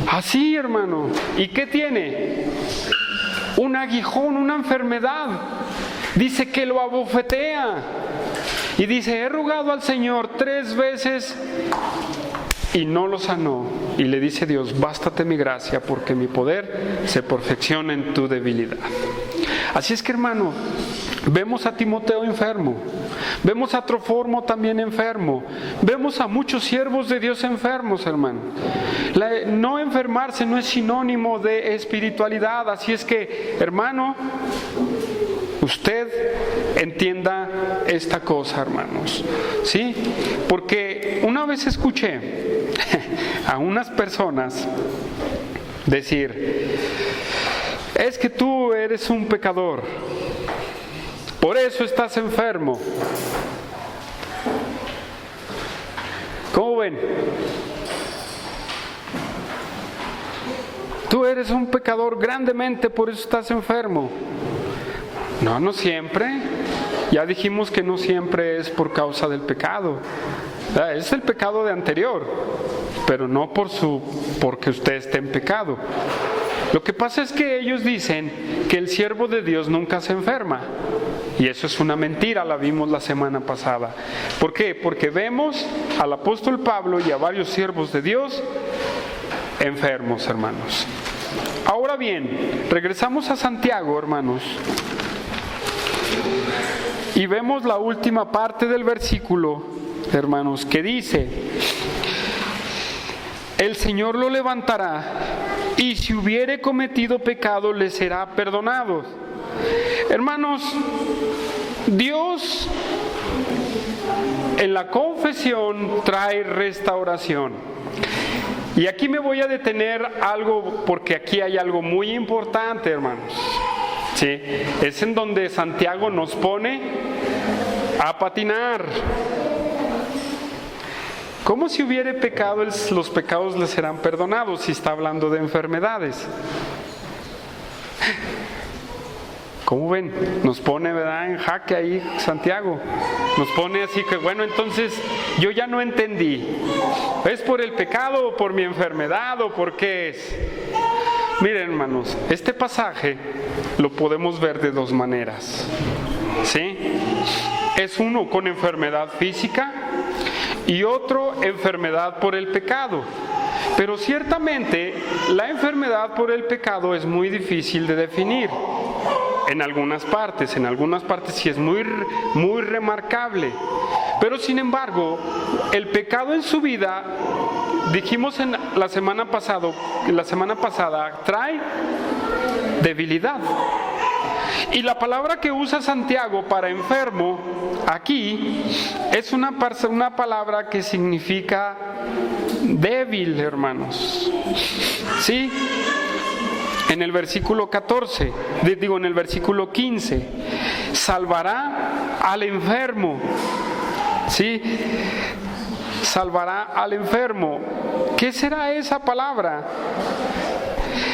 Así, hermano. ¿Y qué tiene? Un aguijón, una enfermedad. Dice que lo abofetea. Y dice, he rogado al Señor 3 veces y no lo sanó. Y le dice Dios, bástate mi gracia porque mi poder se perfecciona en tu debilidad. Así es que, hermano, vemos a Timoteo enfermo, vemos a Troformo también enfermo, vemos a muchos siervos de Dios enfermos, hermano. No enfermarse no es sinónimo de espiritualidad. Así es que, hermano, usted entienda esta cosa, hermanos, ¿sí? Porque una vez escuché a unas personas decir, es que tú eres un pecador, por eso estás enfermo. ¿Cómo ven? Tú eres un pecador grandemente, por eso estás enfermo. No, no siempre. Ya dijimos que no siempre es por causa del pecado. Es el pecado de anterior, pero no porque usted esté en pecado. Lo que pasa es que ellos dicen que el siervo de Dios nunca se enferma. Y eso es una mentira, la vimos la semana pasada. ¿Por qué? Porque vemos al apóstol Pablo y a varios siervos de Dios enfermos, hermanos. Ahora bien, regresamos a Santiago, hermanos. Y vemos la última parte del versículo, hermanos, que dice, el Señor lo levantará y si hubiere cometido pecado le será perdonado. Hermanos, Dios en la confesión trae restauración. Y aquí me voy a detener algo, porque aquí hay algo muy importante, hermanos. ¿Sí? Es en donde Santiago nos pone a patinar. ¿Cómo si hubiere pecado, los pecados le serán perdonados? Si está hablando de enfermedades. ¿Cómo ven? Nos pone, ¿verdad?, en jaque ahí Santiago. Nos pone así que, bueno, entonces yo ya no entendí. ¿Es por el pecado o por mi enfermedad o por qué es? Miren, hermanos, este pasaje lo podemos ver de 2 maneras. ¿Sí? Es uno con enfermedad física y otro enfermedad por el pecado. Pero ciertamente la enfermedad por el pecado es muy difícil de definir. En algunas partes sí es muy remarcable. Pero sin embargo, el pecado en su vida, dijimos en la semana pasada, trae debilidad. Y la palabra que usa Santiago para enfermo aquí es una palabra que significa débil, hermanos. ¿Sí? En el versículo 15, salvará al enfermo. ¿Sí? Salvará al enfermo. ¿Qué será esa palabra?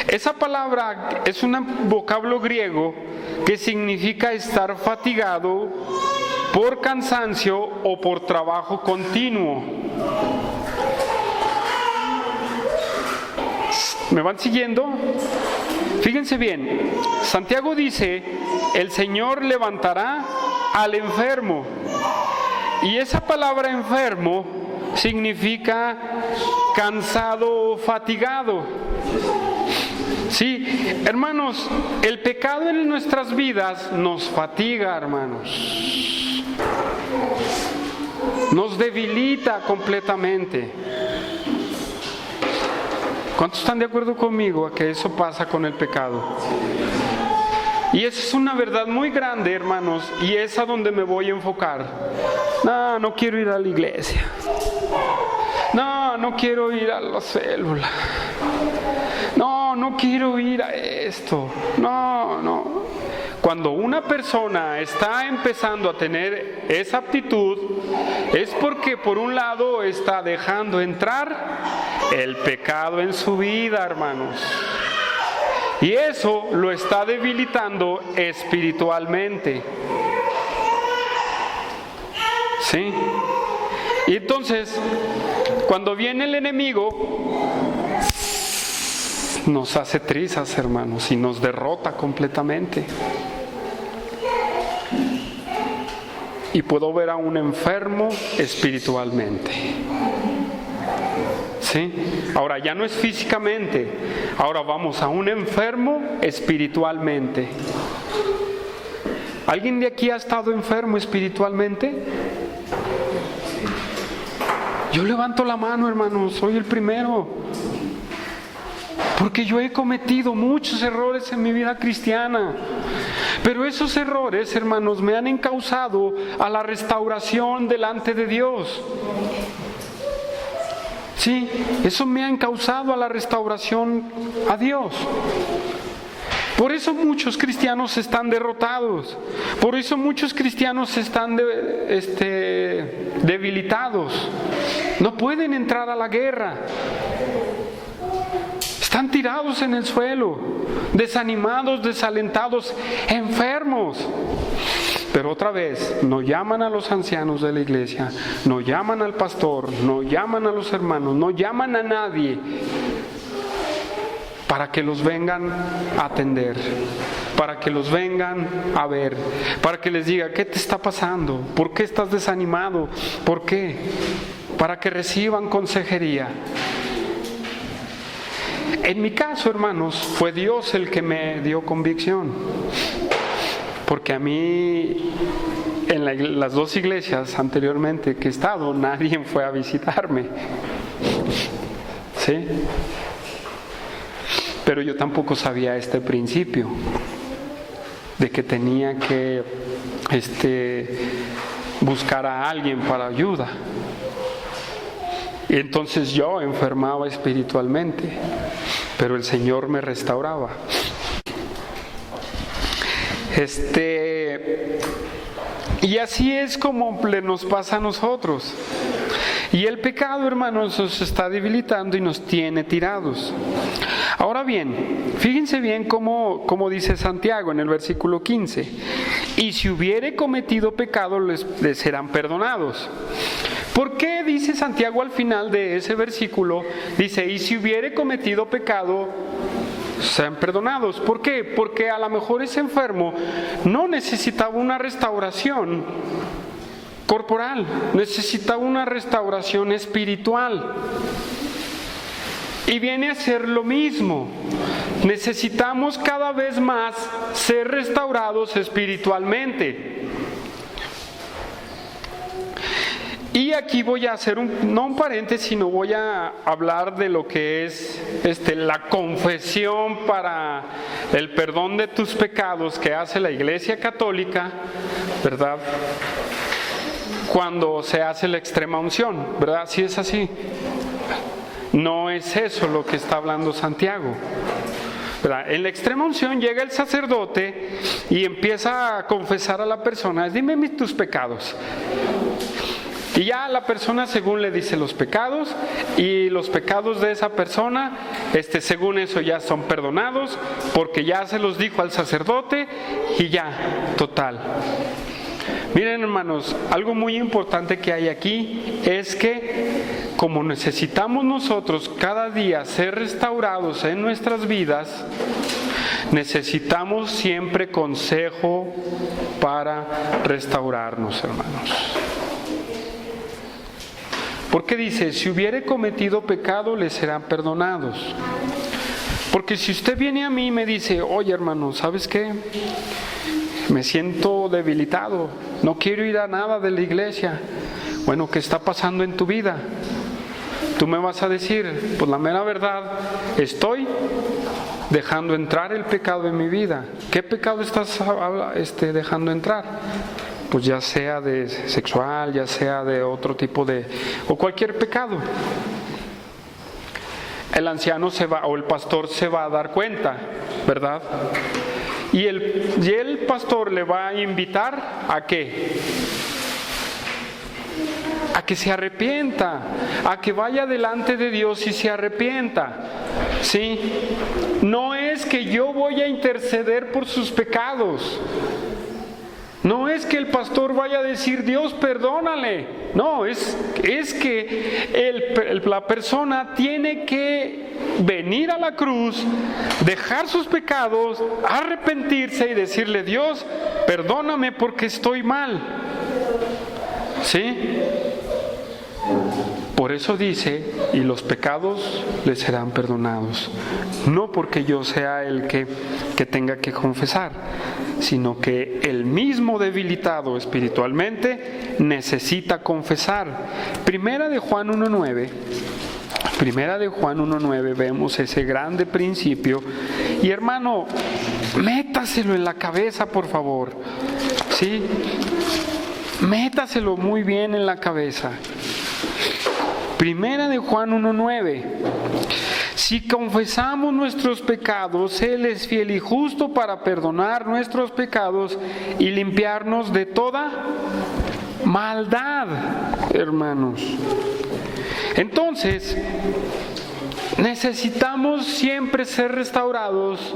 Esa palabra es un vocablo griego que significa estar fatigado por cansancio o por trabajo continuo. ¿Me van siguiendo? Fíjense bien, Santiago dice, el Señor levantará al enfermo. Y esa palabra enfermo significa cansado o fatigado. Sí, hermanos, el pecado en nuestras vidas nos fatiga, hermanos. Nos debilita completamente. ¿Cuántos están de acuerdo conmigo a que eso pasa con el pecado? Y esa es una verdad muy grande, hermanos, y es a donde me voy a enfocar. No quiero ir a la iglesia. No quiero ir a la célula. No quiero ir a esto. No. Cuando una persona está empezando a tener esa aptitud, es porque por un lado está dejando entrar el pecado en su vida, hermanos. Y eso lo está debilitando espiritualmente. ¿Sí? Y entonces, cuando viene el enemigo, nos hace trizas, hermanos, y nos derrota completamente. Y puedo ver a un enfermo espiritualmente. ¿Sí? Ahora ya no es físicamente, ahora vamos a un enfermo espiritualmente. ¿Alguien de aquí ha estado enfermo espiritualmente? Yo levanto la mano, hermanos, soy el primero. Porque yo he cometido muchos errores en mi vida cristiana. Pero esos errores, hermanos, me han encauzado a la restauración delante de Dios. Sí, eso me ha encauzado a la restauración a Dios. Por eso muchos cristianos están derrotados. Por eso muchos cristianos están debilitados. No pueden entrar a la guerra. Están tirados en el suelo, desanimados, desalentados, enfermos. Pero otra vez, no llaman a los ancianos de la iglesia, no llaman al pastor, no llaman a los hermanos, no llaman a nadie para que los vengan a atender, para que los vengan a ver, para que les diga, ¿qué te está pasando? ¿Por qué estás desanimado? ¿Por qué? Para que reciban consejería. En mi caso, hermanos, fue Dios el que me dio convicción. Porque a mí, en las dos iglesias anteriormente que he estado, nadie fue a visitarme. ¿Sí? Pero yo tampoco sabía este principio de que tenía que buscar a alguien para ayuda. Y entonces yo enfermaba espiritualmente, pero el Señor me restauraba. Y así es como nos pasa a nosotros. Y el pecado, hermanos, nos está debilitando y nos tiene tirados. Ahora bien, fíjense bien cómo dice Santiago en el versículo 15. Y si hubiere cometido pecado, les serán perdonados. ¿Por qué dice Santiago al final de ese versículo? Dice, y si hubiere cometido pecado, sean perdonados. ¿Por qué? Porque a lo mejor ese enfermo no necesitaba una restauración corporal, necesitaba una restauración espiritual. Y viene a ser lo mismo. Necesitamos cada vez más ser restaurados espiritualmente. Y aquí voy a hacer no un paréntesis, sino voy a hablar de lo que es la confesión para el perdón de tus pecados que hace la Iglesia Católica, ¿verdad? Cuando se hace la extrema unción, ¿verdad? Sí es así. No es eso lo que está hablando Santiago, ¿verdad? En la extrema unción llega el sacerdote y empieza a confesar a la persona, dime tus pecados. Y ya la persona según le dice los pecados, y los pecados de esa persona, según eso ya son perdonados, porque ya se los dijo al sacerdote y ya, total. Miren, hermanos, algo muy importante que hay aquí es que como necesitamos nosotros cada día ser restaurados en nuestras vidas, necesitamos siempre consejo para restaurarnos, hermanos. Porque dice, si hubiere cometido pecado, les serán perdonados. Porque si usted viene a mí y me dice, oye hermano, ¿sabes qué? Me siento debilitado, no quiero ir a nada de la iglesia. Bueno, ¿qué está pasando en tu vida? Tú me vas a decir, pues la mera verdad, estoy dejando entrar el pecado en mi vida. ¿Qué pecado estás dejando entrar? Pues ya sea de sexual, ya sea de otro tipo o cualquier pecado. El anciano o el pastor se va a dar cuenta, ¿verdad? Y el pastor le va a invitar ¿a qué? A que se arrepienta, a que vaya delante de Dios y se arrepienta. ¿Sí? No es que yo voy a interceder por sus pecados. No es que el pastor vaya a decir, Dios, perdónale. No, es que la persona tiene que venir a la cruz, dejar sus pecados, arrepentirse y decirle, Dios, perdóname porque estoy mal. ¿Sí? Por eso dice, y los pecados le serán perdonados. No porque yo sea el que tenga que confesar, sino que el mismo debilitado espiritualmente necesita confesar. Primera de Juan 1:9 vemos ese grande principio. Y hermano, métaselo en la cabeza, por favor. ¿Sí? Métaselo muy bien en la cabeza. Primera de Juan 1:9. Si confesamos nuestros pecados, Él es fiel y justo para perdonar nuestros pecados y limpiarnos de toda maldad, hermanos. Entonces, necesitamos siempre ser restaurados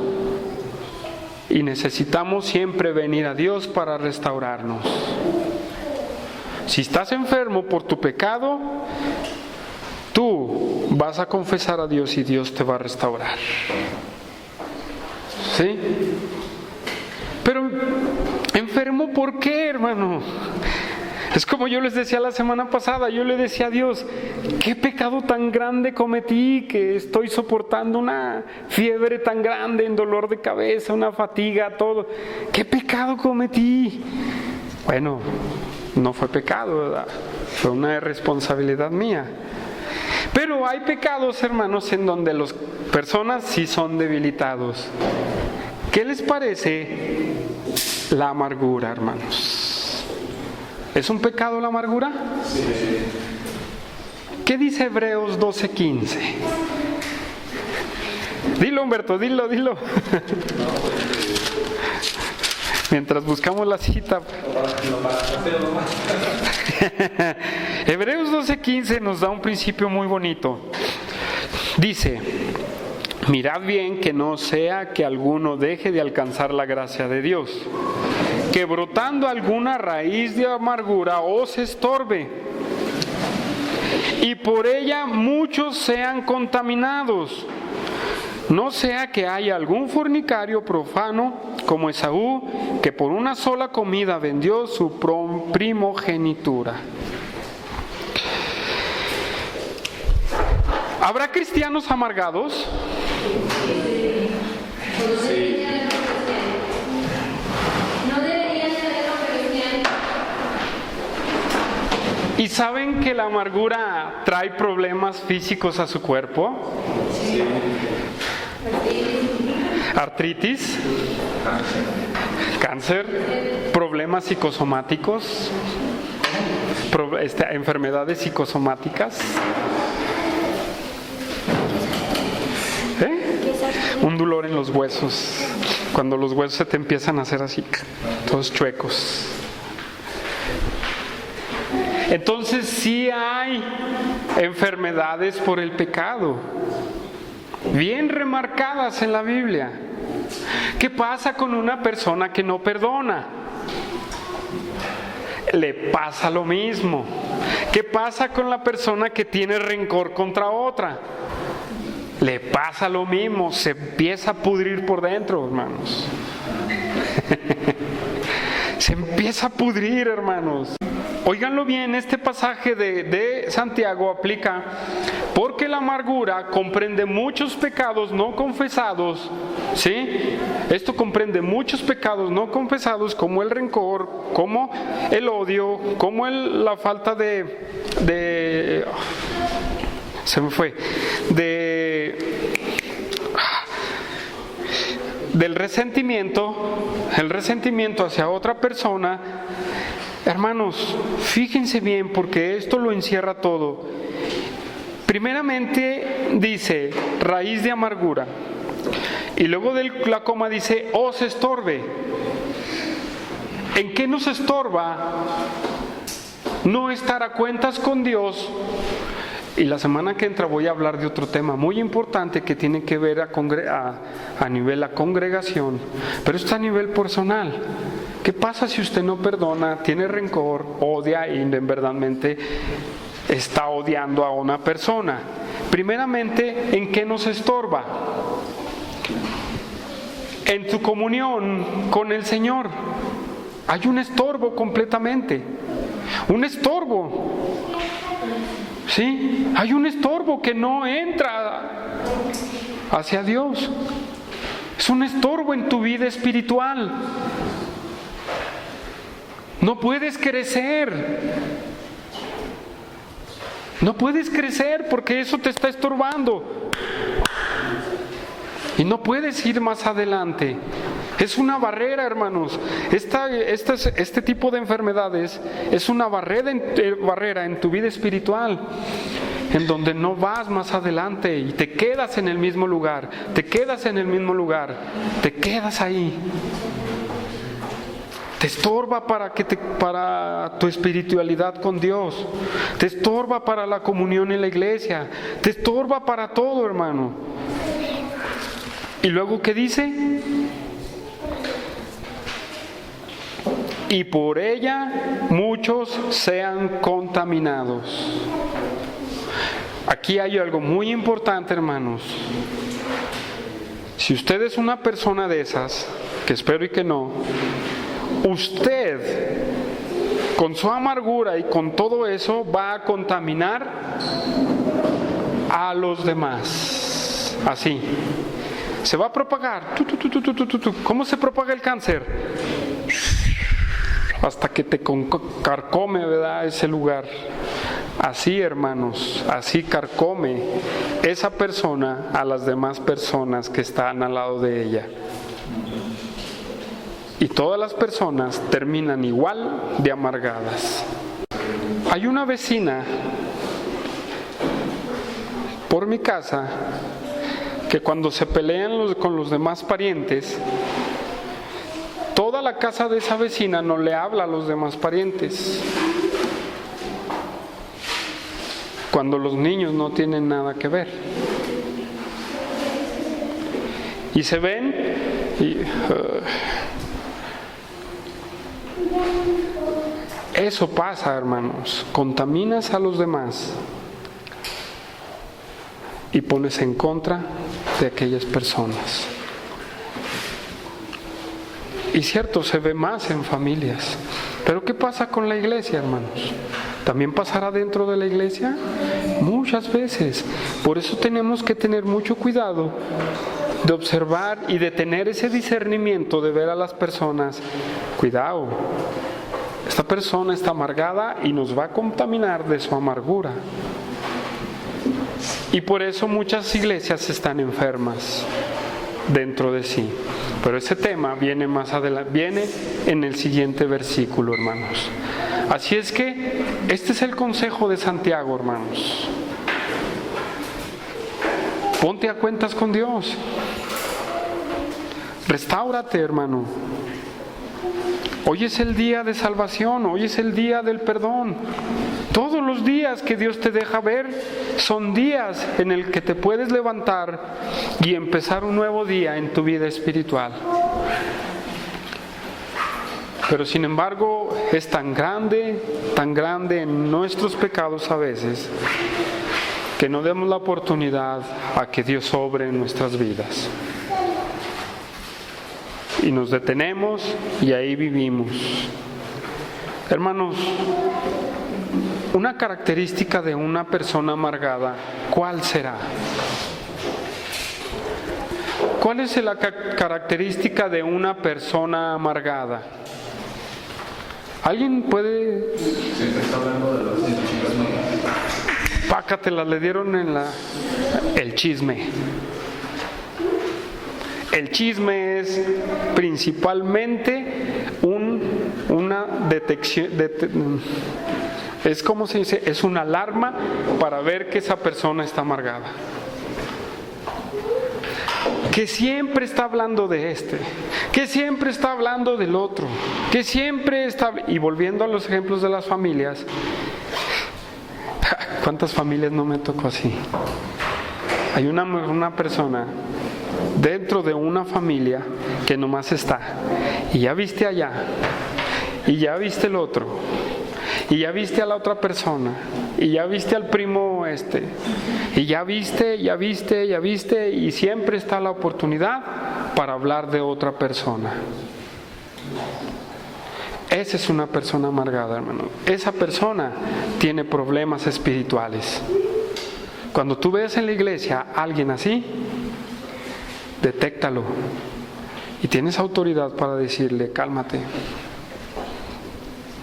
y necesitamos siempre venir a Dios para restaurarnos. Si estás enfermo por tu pecado, tú vas a confesar a Dios y Dios te va a restaurar. ¿Sí? Pero, ¿enfermo por qué, hermano? Es como yo les decía la semana pasada, yo le decía a Dios, ¿qué pecado tan grande cometí que estoy soportando una fiebre tan grande, un dolor de cabeza, una fatiga, todo? ¿Qué pecado cometí? Bueno, no fue pecado, ¿verdad? Fue una irresponsabilidad mía. Pero hay pecados, hermanos, en donde las personas sí son debilitados. ¿Qué les parece la amargura, hermanos? ¿Es un pecado la amargura? Sí. ¿Qué dice Hebreos 12:15? Dilo, Humberto, dilo. Mientras buscamos la cita. Hebreos 12:15 nos da un principio muy bonito. Dice, mirad bien que no sea que alguno deje de alcanzar la gracia de Dios, que brotando alguna raíz de amargura os estorbe, y por ella muchos sean contaminados. No sea que haya algún fornicario profano como Esaú, que por una sola comida vendió su primogenitura. ¿Habrá cristianos amargados? Sí. ¿Y saben que la amargura trae problemas físicos a su cuerpo? Sí. Artritis, cáncer, problemas psicosomáticos, enfermedades psicosomáticas. Un dolor en los huesos, cuando los huesos se te empiezan a hacer así, todos chuecos. Entonces sí hay enfermedades por el pecado, bien remarcadas en la Biblia. ¿Qué pasa con una persona que no perdona? Le pasa lo mismo. ¿Qué pasa con la persona que tiene rencor contra otra? Le pasa lo mismo, se empieza a pudrir por dentro, hermanos. Se empieza a pudrir, hermanos. Óiganlo bien, este pasaje de Santiago aplica porque la amargura comprende muchos pecados no confesados, ¿sí? Esto comprende muchos pecados no confesados, como el rencor, como el odio, como la falta de se me fue, del resentimiento, el resentimiento hacia otra persona. Hermanos, fíjense bien, porque esto lo encierra todo. Primeramente dice raíz de amargura, y luego de la coma dice os estorbe. ¿En qué nos estorba no estar a cuentas con Dios? Y la semana que entra voy a hablar de otro tema muy importante que tiene que ver a nivel la congregación, pero esto a nivel personal. ¿Qué pasa si usted no perdona, tiene rencor, odia y verdaderamente está odiando a una persona? Primeramente, ¿en qué nos estorba? En tu comunión con el Señor. Hay un estorbo completamente. Un estorbo. ¿Sí? Hay un estorbo que no entra hacia Dios. Es un estorbo en tu vida espiritual. No puedes crecer. No puedes crecer porque eso te está estorbando. Y no puedes ir más adelante. Es una barrera, hermanos. Este tipo de enfermedades es una barrera en tu vida espiritual, en donde no vas más adelante y te quedas en el mismo lugar, te quedas ahí. Te estorba para tu espiritualidad con Dios, te estorba para la comunión en la iglesia, te estorba para todo, hermano. Y luego, ¿qué dice? Y por ella muchos sean contaminados. Aquí hay algo muy importante, hermanos. Si usted es una persona de esas, que espero y que no, usted con su amargura y con todo eso va a contaminar a los demás. Así. Se va a propagar. ¿Cómo se propaga el cáncer? Hasta que te carcome, ¿verdad?, ese lugar. Así, hermanos, así carcome esa persona a las demás personas que están al lado de ella. Y todas las personas terminan igual de amargadas. Hay una vecina por mi casa que cuando se pelean con los demás parientes, toda la casa de esa vecina no le habla a los demás parientes, cuando los niños no tienen nada que ver. Y se ven y eso pasa, hermanos. Contaminas a los demás y pones en contra de aquellas personas. Y cierto, se ve más en familias. Pero ¿qué pasa con la iglesia, hermanos? ¿También pasará dentro de la iglesia? Muchas veces. Por eso tenemos que tener mucho cuidado de observar y de tener ese discernimiento de ver a las personas. Cuidado, esta persona está amargada y nos va a contaminar de su amargura. Y por eso muchas iglesias están enfermas dentro de sí. Pero ese tema viene más adelante, viene en el siguiente versículo, hermanos. Así es que este es el consejo de Santiago, hermanos. Ponte a cuentas con Dios. Restáurate, hermano. Hoy es el día de salvación, hoy es el día del perdón. Todos los días que Dios te deja ver son días en el que te puedes levantar y empezar un nuevo día en tu vida espiritual. Pero sin embargo es tan grande en nuestros pecados a veces, que no demos la oportunidad a que Dios obre en nuestras vidas. Y nos detenemos y ahí vivimos. Hermanos, una característica de una persona amargada, ¿cuál será? ¿Cuál es la característica de una persona amargada? ¿Alguien puede? Siempre está hablando de los pácatelas, le dieron el chisme. El chisme es principalmente una detección, es como se dice, es una alarma para ver que esa persona está amargada. Que siempre está hablando de que siempre está hablando del otro, que siempre está... Y volviendo a los ejemplos de las familias, ¿cuántas familias no me tocó así? Hay una persona dentro de una familia que nomás está, y ya viste allá, y ya viste el otro, y ya viste a la otra persona, y ya viste al primo y ya viste, y siempre está la oportunidad para hablar de otra persona. Esa es una persona amargada, hermano. Esa persona tiene problemas espirituales. Cuando tú ves en la iglesia a alguien así, detéctalo y tienes autoridad para decirle: cálmate,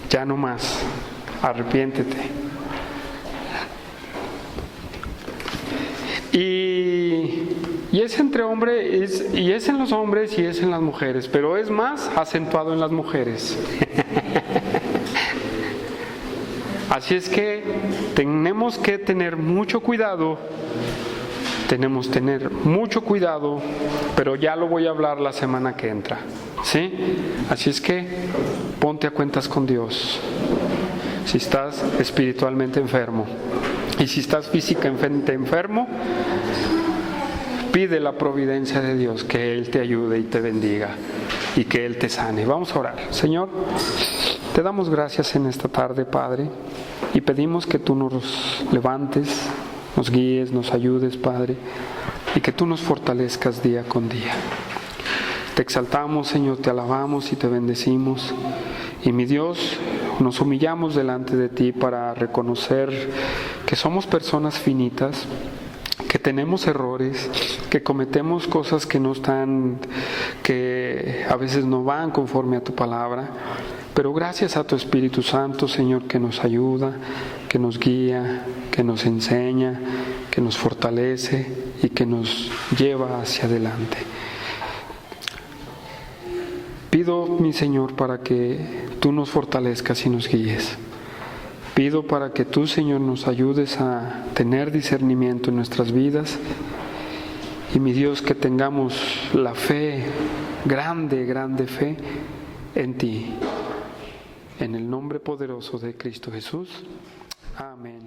ya no más, arrepiéntete. Y es entre hombres, y es en los hombres y es en las mujeres, pero es más acentuado en las mujeres. Así es que tenemos que tener mucho cuidado. Pero ya lo voy a hablar la semana que entra, ¿sí? Así es que ponte a cuentas con Dios si estás espiritualmente enfermo, y si estás físicamente enfermo, pide la providencia de Dios, que Él te ayude y te bendiga y que Él te sane. Vamos a orar. Señor, te damos gracias en esta tarde, Padre, y pedimos que tú nos levantes, nos guíes, nos ayudes, Padre, y que tú nos fortalezcas día con día. Te exaltamos, Señor, te alabamos y te bendecimos. Y mi Dios, nos humillamos delante de ti para reconocer que somos personas finitas, que tenemos errores, que cometemos cosas que a veces no van conforme a tu palabra. Pero gracias a tu Espíritu Santo, Señor, que nos ayuda, que nos guía, que nos enseña, que nos fortalece y que nos lleva hacia adelante. Pido, mi Señor, para que tú nos fortalezcas y nos guíes. Pido para que tú, Señor, nos ayudes a tener discernimiento en nuestras vidas. Y mi Dios, que tengamos la fe, grande fe en ti. En el nombre poderoso de Cristo Jesús. Amén.